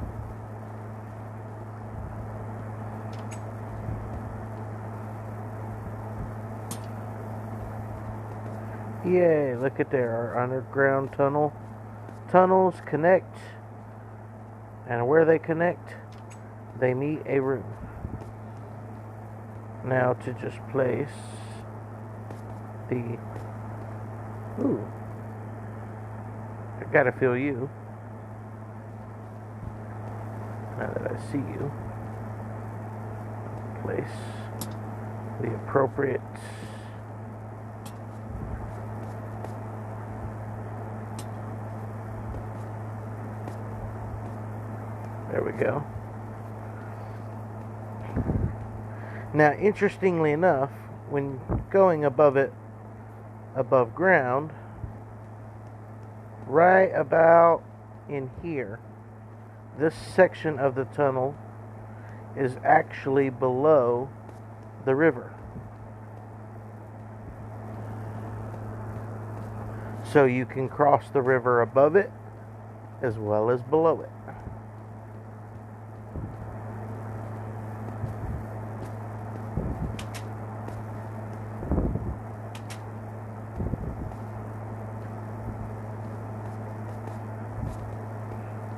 Speaker 1: Yay, look at there, our underground tunnels connect, and where they connect, they meet a room. Now to just place the... Ooh. I gotta feel you. Now that I see you. Place the appropriate... There we go. Now, interestingly enough, when going above it, above ground, right about in here, this section of the tunnel is actually below the river. So you can cross the river above it as well as below it.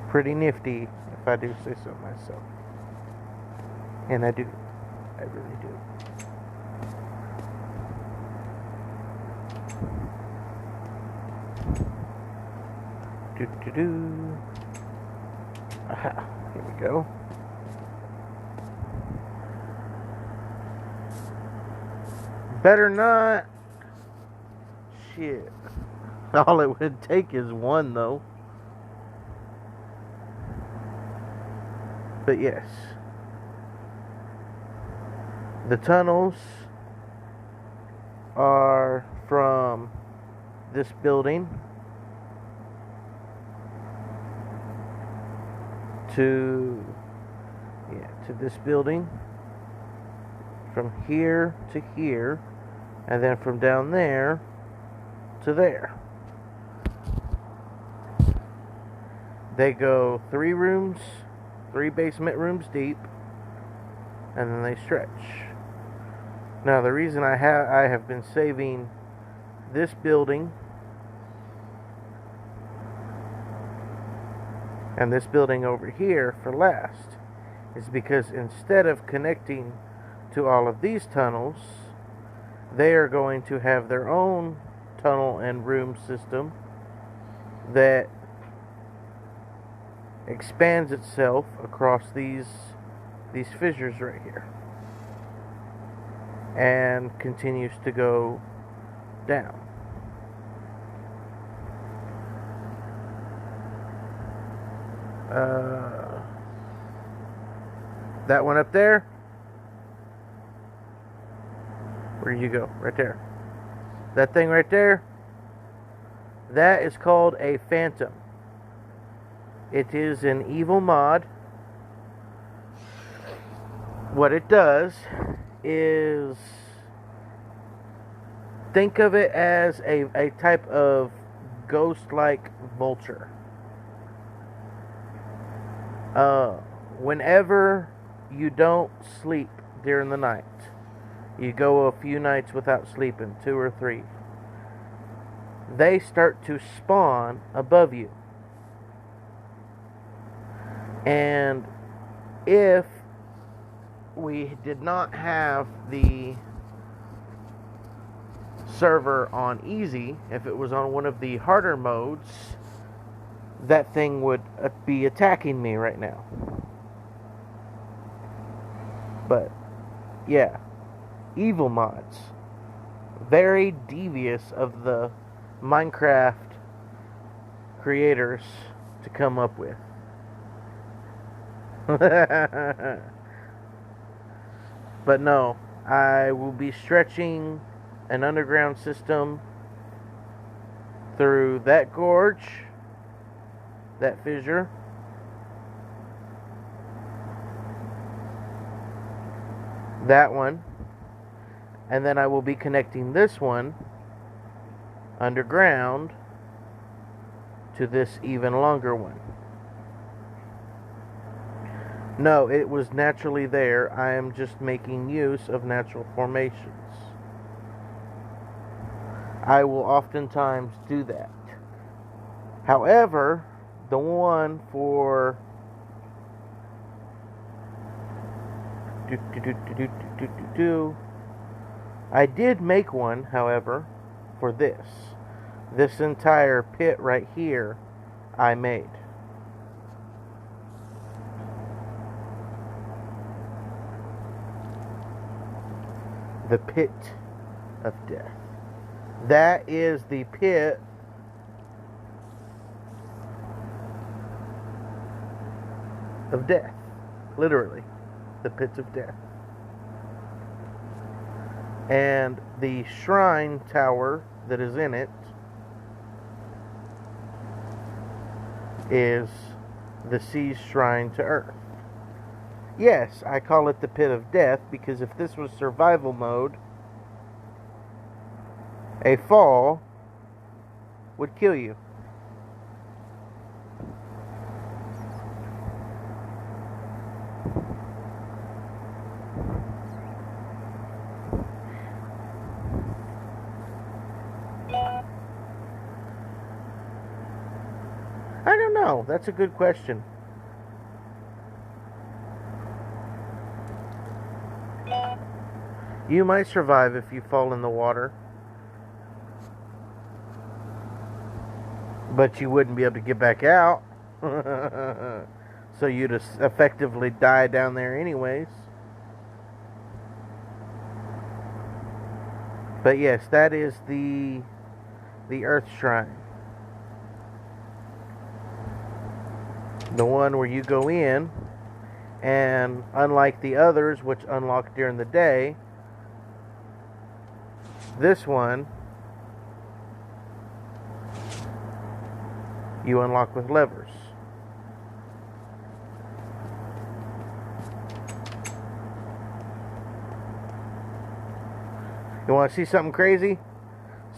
Speaker 1: Pretty nifty, if I do say so myself. And I do. I really do. Do. Aha, here we go. Better not. Shit. All it would take is one, though. But yes, the tunnels are from this building to this building, from here to here, and then from down there to there. They go 3 rooms, 3 basement rooms deep, and then they stretch. Now, the reason I have been saving this building and this building over here for last is because instead of connecting to all of these tunnels, they are going to have their own tunnel and room system that expands itself across these fissures right here and continues to go down. That one up there, where you go? Right there. That thing right there, that is called a phantom. It is an evil mod. What it does is, think of it as a type of ghost-like vulture. Whenever you don't sleep during the night, you go a few nights without sleeping, 2 or 3, they start to spawn above you. And if we did not have the server on easy, if it was on one of the harder modes, that thing would be attacking me right now. But yeah, evil mods, very devious of the Minecraft creators to come up with. But no, I will be stretching an underground system through that gorge, that fissure, that one, and then I will be connecting this one underground to this even longer one. No, it was naturally there. I am just making use of natural formations. I will oftentimes do that. However, the one for I did make one, however, for this. This entire pit right here, I made. The pit of death. That is the pit of death. Literally, the pit of death. And the shrine tower that is in it is the sea's shrine to Earth. Yes, I call it the pit of death because if this was survival mode, a fall would kill you. I don't know. That's a good question. You might survive if you fall in the water, but you wouldn't be able to get back out. So you'd effectively die down there anyways. But yes, that is the Earth Shrine. The one where you go in, and unlike the others, which unlock during the day, this one you unlock with levers. You want to see something crazy?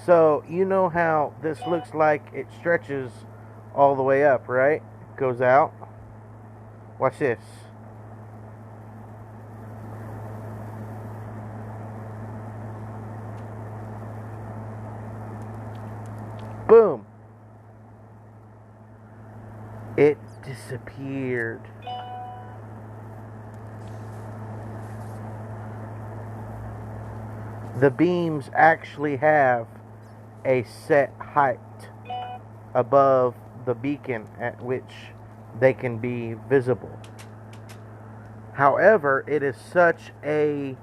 Speaker 1: So, you know how this looks like it stretches all the way up, right? It goes out. Watch this. Boom. It disappeared. The beams actually have a set height above the beacon at which they can be visible. However, it is such a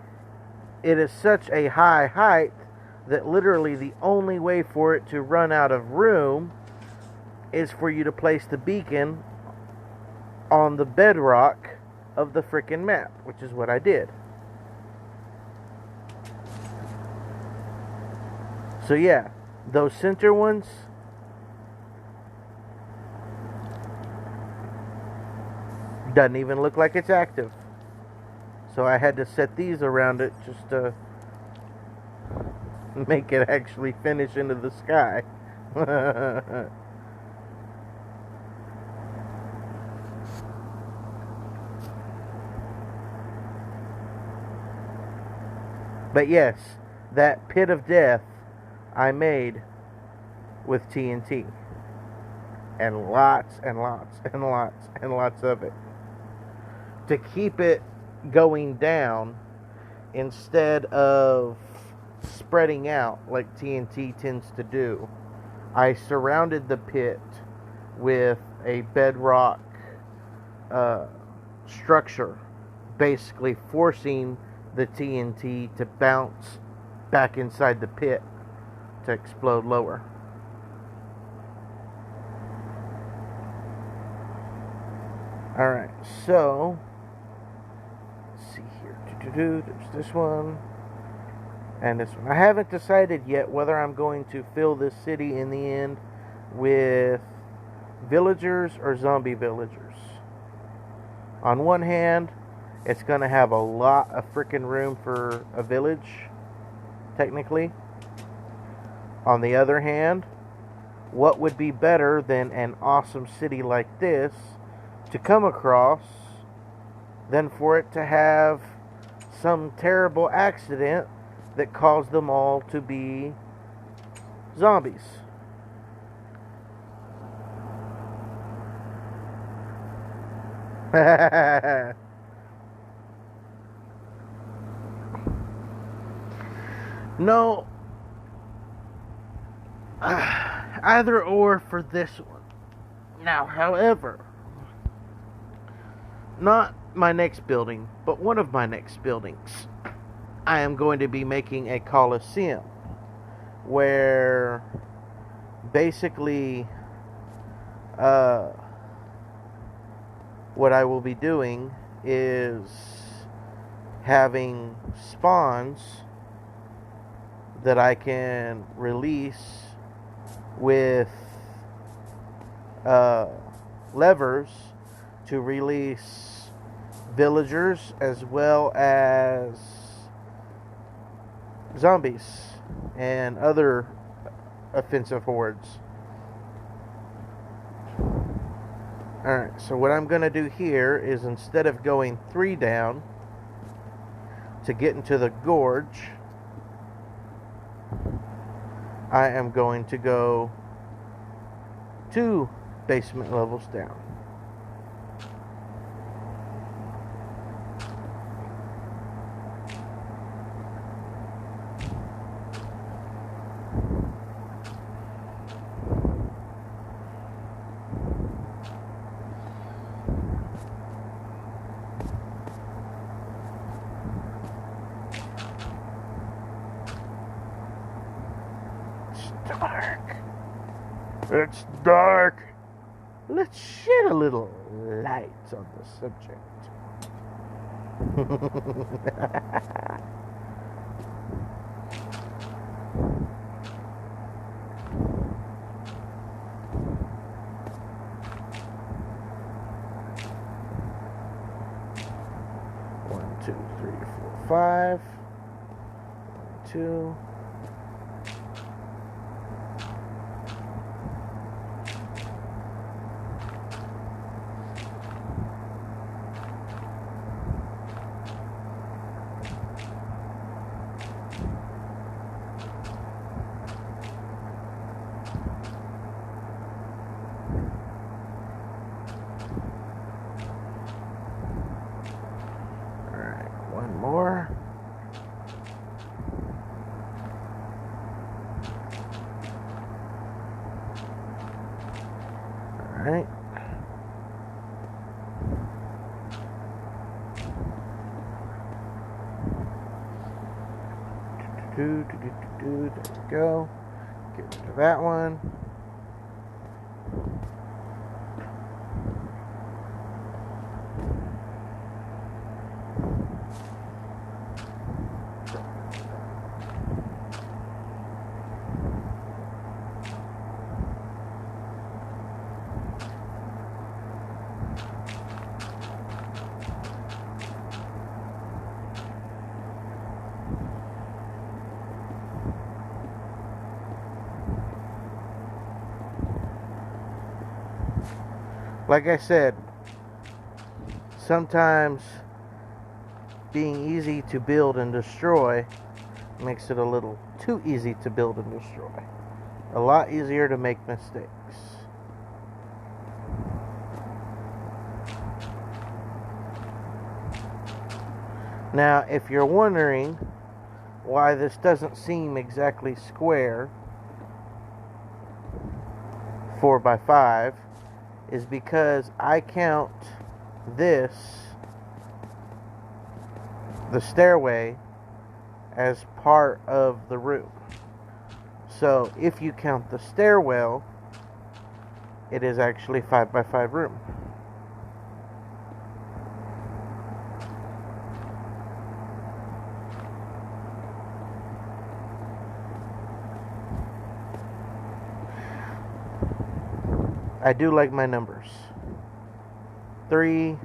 Speaker 1: high height that literally the only way for it to run out of room is for you to place the beacon on the bedrock of the frickin' map, which is what I did. So yeah, those center ones, doesn't even look like it's active. So I had to set these around it just to make it actually finish into the sky. But yes, that pit of death I made with TNT. And lots and lots and lots and lots of it. To keep it going down instead of spreading out like TNT tends to do, I surrounded the pit with a bedrock structure, basically forcing the TNT to bounce back inside the pit to explode lower. Alright, so let's see here. There's this one and this one. I haven't decided yet whether I'm going to fill this city in the end with villagers or zombie villagers. On one hand, it's going to have a lot of freaking room for a village, technically. On the other hand, what would be better than an awesome city like this to come across than for it to have some terrible accident that caused them all to be zombies? No, either or for this one. Now, however, not my next building, but one of my next buildings, I am going to be making a Coliseum where basically what I will be doing is having spawns that I can release with levers to release villagers as well as zombies and other offensive hordes. Alright, so what I'm going to do here is, instead of going 3 down to get into the gorge, I am going to go 2 basement levels down. It's dark. Let's shed a little light on the subject. 1, 2, 3, 4, 5. 1, 2. More. All right. There we go. Get rid of that one. Like I said, sometimes being easy to build and destroy makes it a little too easy to build and destroy. A lot easier to make mistakes. Now, if you're wondering why this doesn't seem exactly square, 4x5, is because I count this, the stairway, as part of the room. So if you count the stairwell, it is actually 5x5 room. I do like my numbers. 3,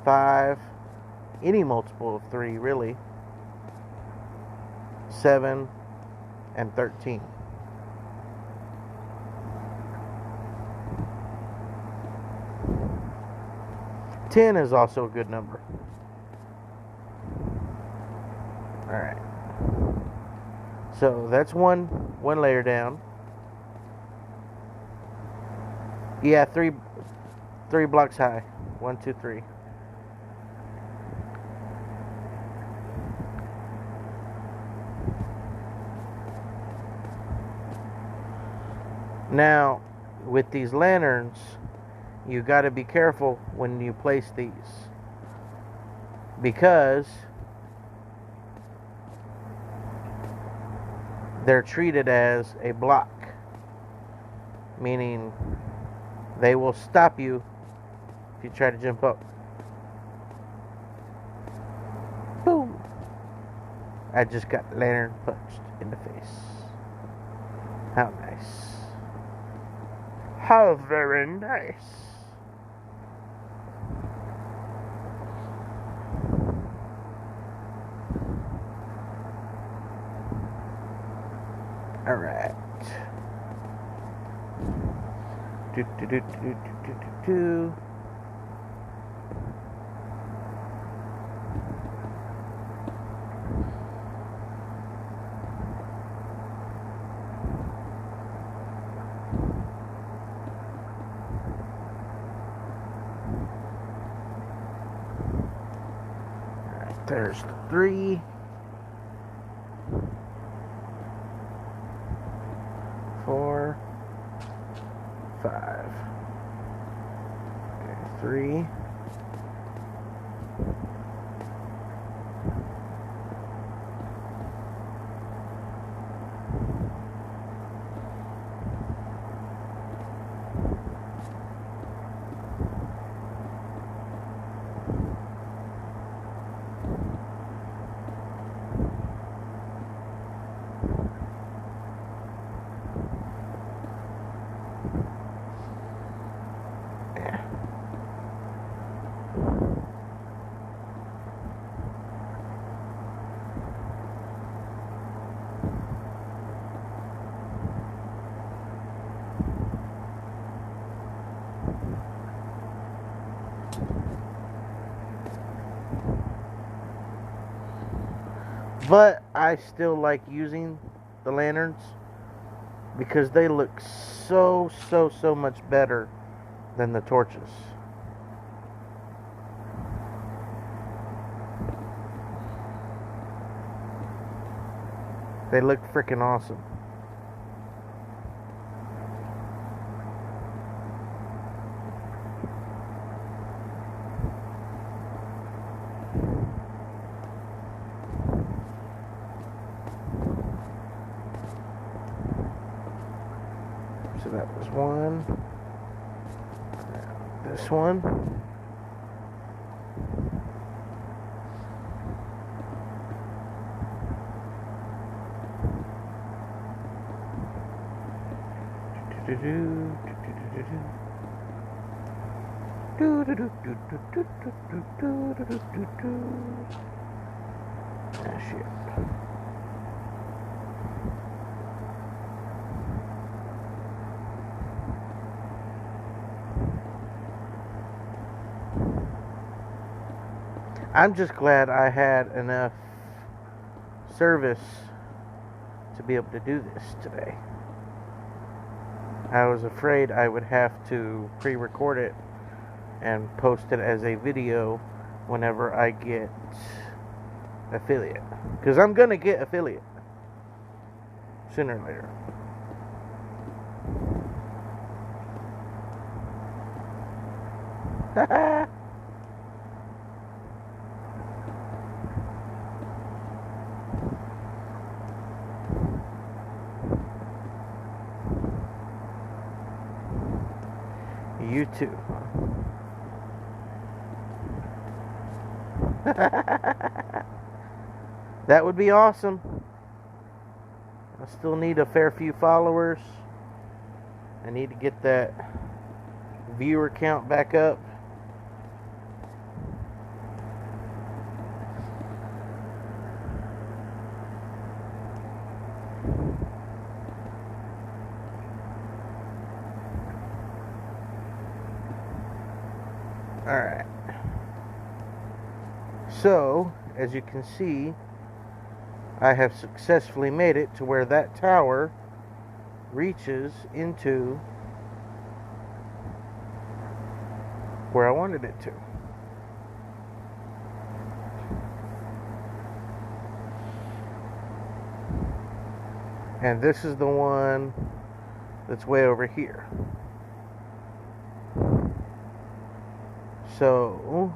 Speaker 1: 5, any multiple of 3 really. 7 and 13. Ten is also a good number. Alright. So that's one layer down. Yeah, three blocks high. 1, 2, 3. Now, with these lanterns, you got to be careful when you place these, because they're treated as a block, meaning they will stop you if you try to jump up. Boom! I just got lantern punched in the face. How nice. How very nice. All right. Do. There's 3, 4, 5. Okay, 3. But I still like using the lanterns because they look so much better than the torches. They look freaking awesome. So that was one. Now this one. Ah, shit. I'm just glad I had enough service to be able to do this today. I was afraid I would have to pre-record it and post it as a video whenever I get affiliate. Because I'm going to get affiliate sooner or later. Haha. You too. That would be awesome. I still need a fair few followers. I need to get that viewer count back up. Alright. So, as you can see, I have successfully made it to where that tower reaches into where I wanted it to. And this is the one that's way over here. So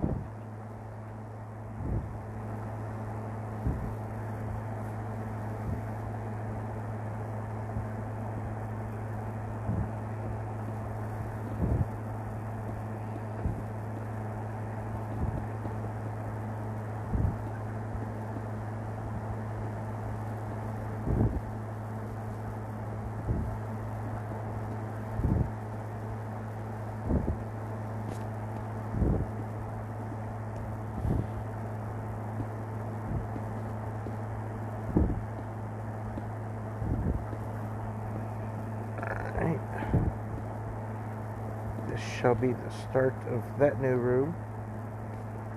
Speaker 1: this shall be the start of that new room,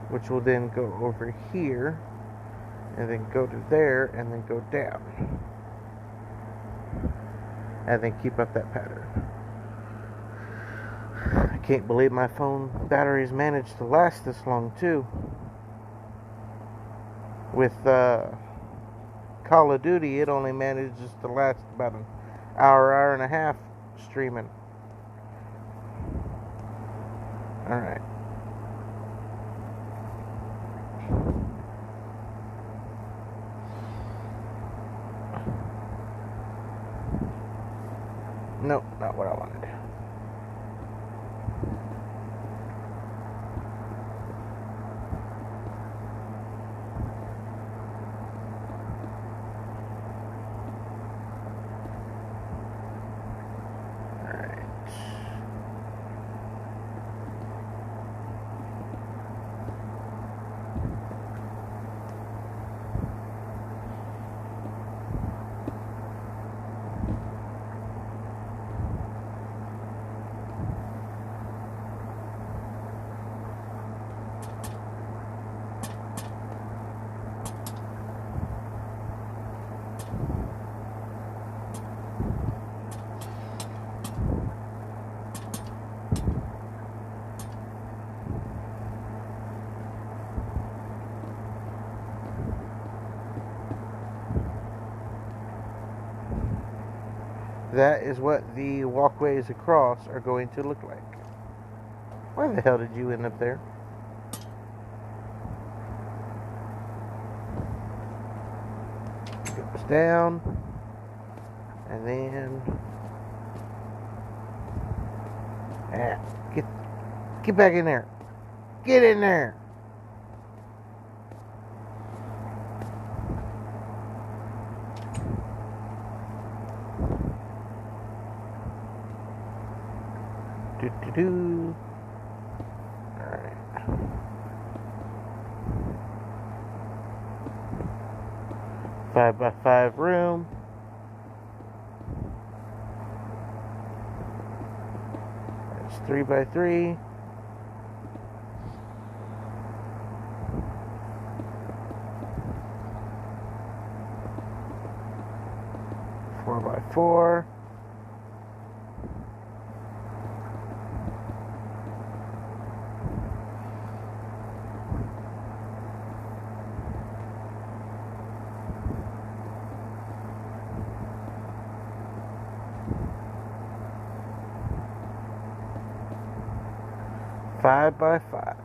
Speaker 1: which will then go over here, and then go to there, and then go down, and then keep up that pattern. I can't believe my phone batteries managed to last this long too. With Call of Duty, it only manages to last about an hour and a half streaming. Alright. Nope, not what I wanted. That is what the walkways across are going to look like. Why the hell did you end up there? Goes down, and then get back in there. Get in there. Alright. 5x5 room. That's 3x3. Four by four. Five by five.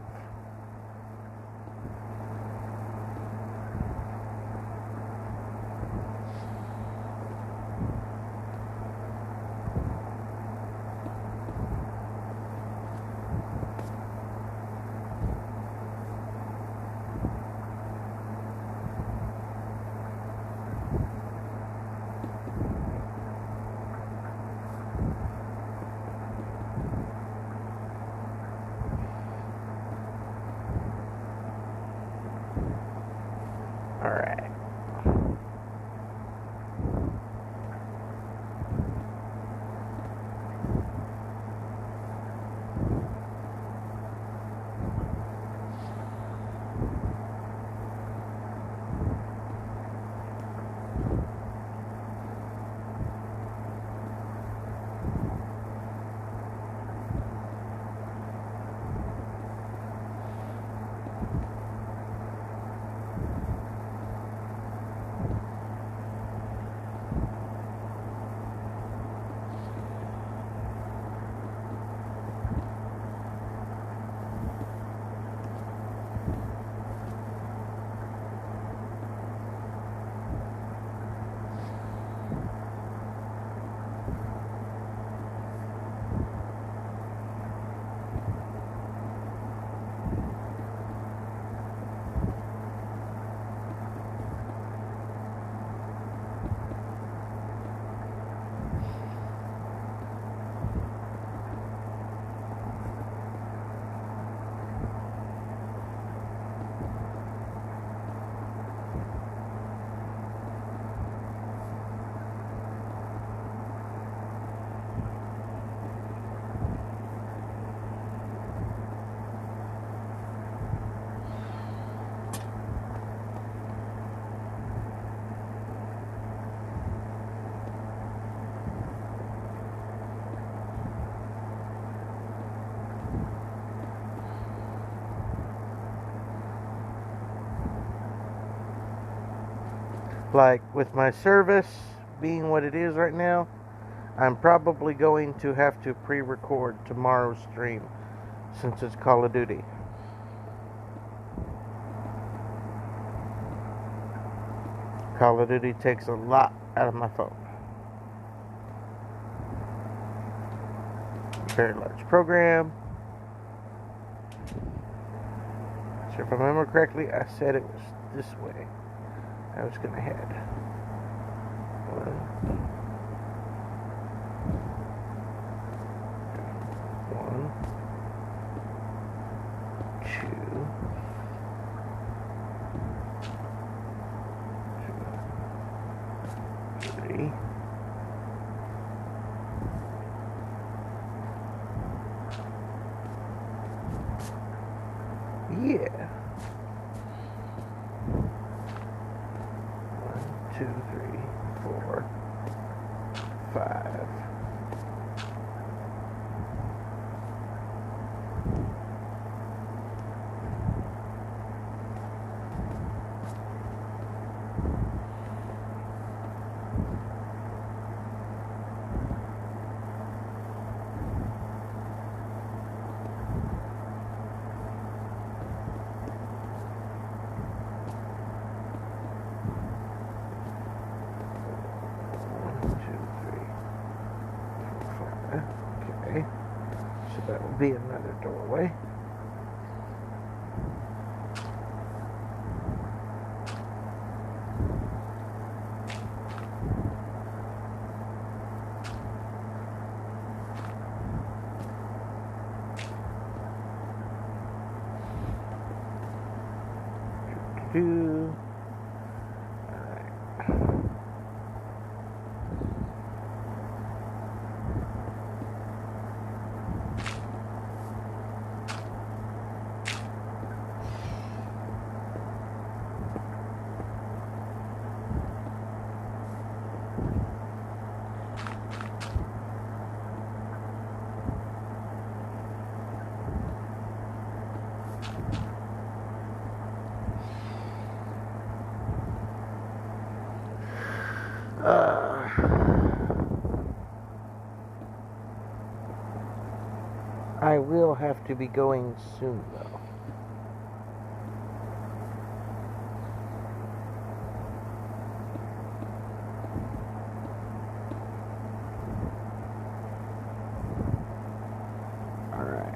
Speaker 1: Like, with my service being what it is right now, I'm probably going to have to pre-record tomorrow's stream since it's Call of Duty. Call of Duty takes a lot out of my phone. Very large program. So if I remember correctly, I said it was this way I was going to head. 1, 2, 3. Yeah. 1, 2, 3, 4, 5. Okay, so that will be another doorway. I will have to be going soon, though. Alright.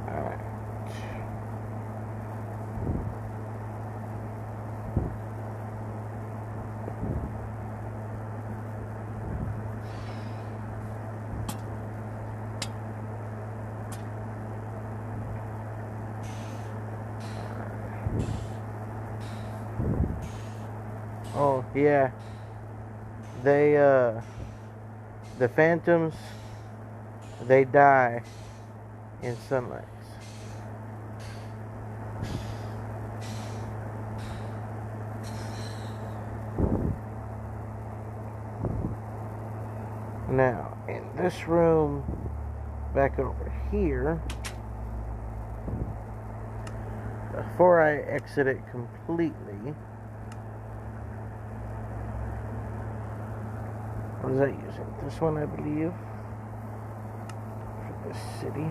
Speaker 1: Alright. Oh, yeah. They, the phantoms, they die in sunlight. Now, in this room, back over here, before I exit it completely, what is that using? This one, I believe, for this city.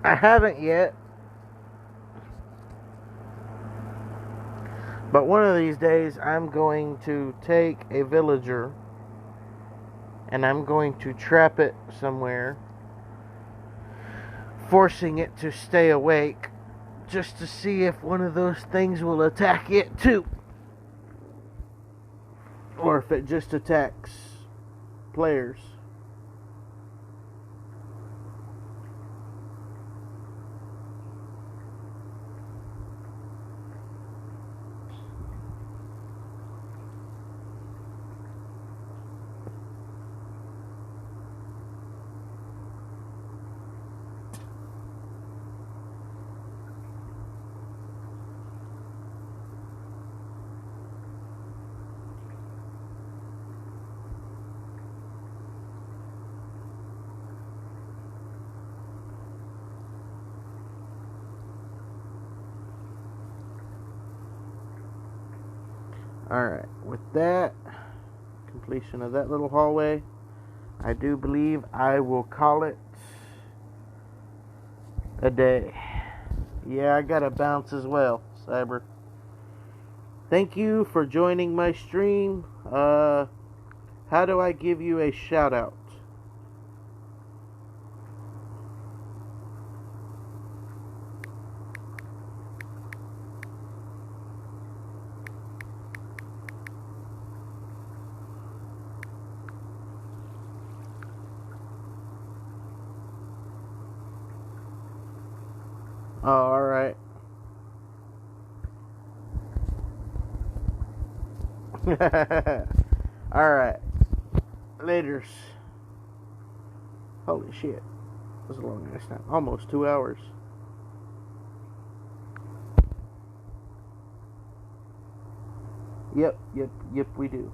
Speaker 1: I haven't yet, but one of these days I'm going to take a villager and I'm going to trap it somewhere, forcing it to stay awake just to see if one of those things will attack it too. Or if it just attacks players. Alright, with that completion of that little hallway, I do believe I will call it a day. Yeah, I gotta bounce as well, Cyber. Thank you for joining my stream. How do I give you a shout out? Oh, alright. Alright. Laters. Holy shit. That was a long ass time. Almost 2 hours. Yep, we do.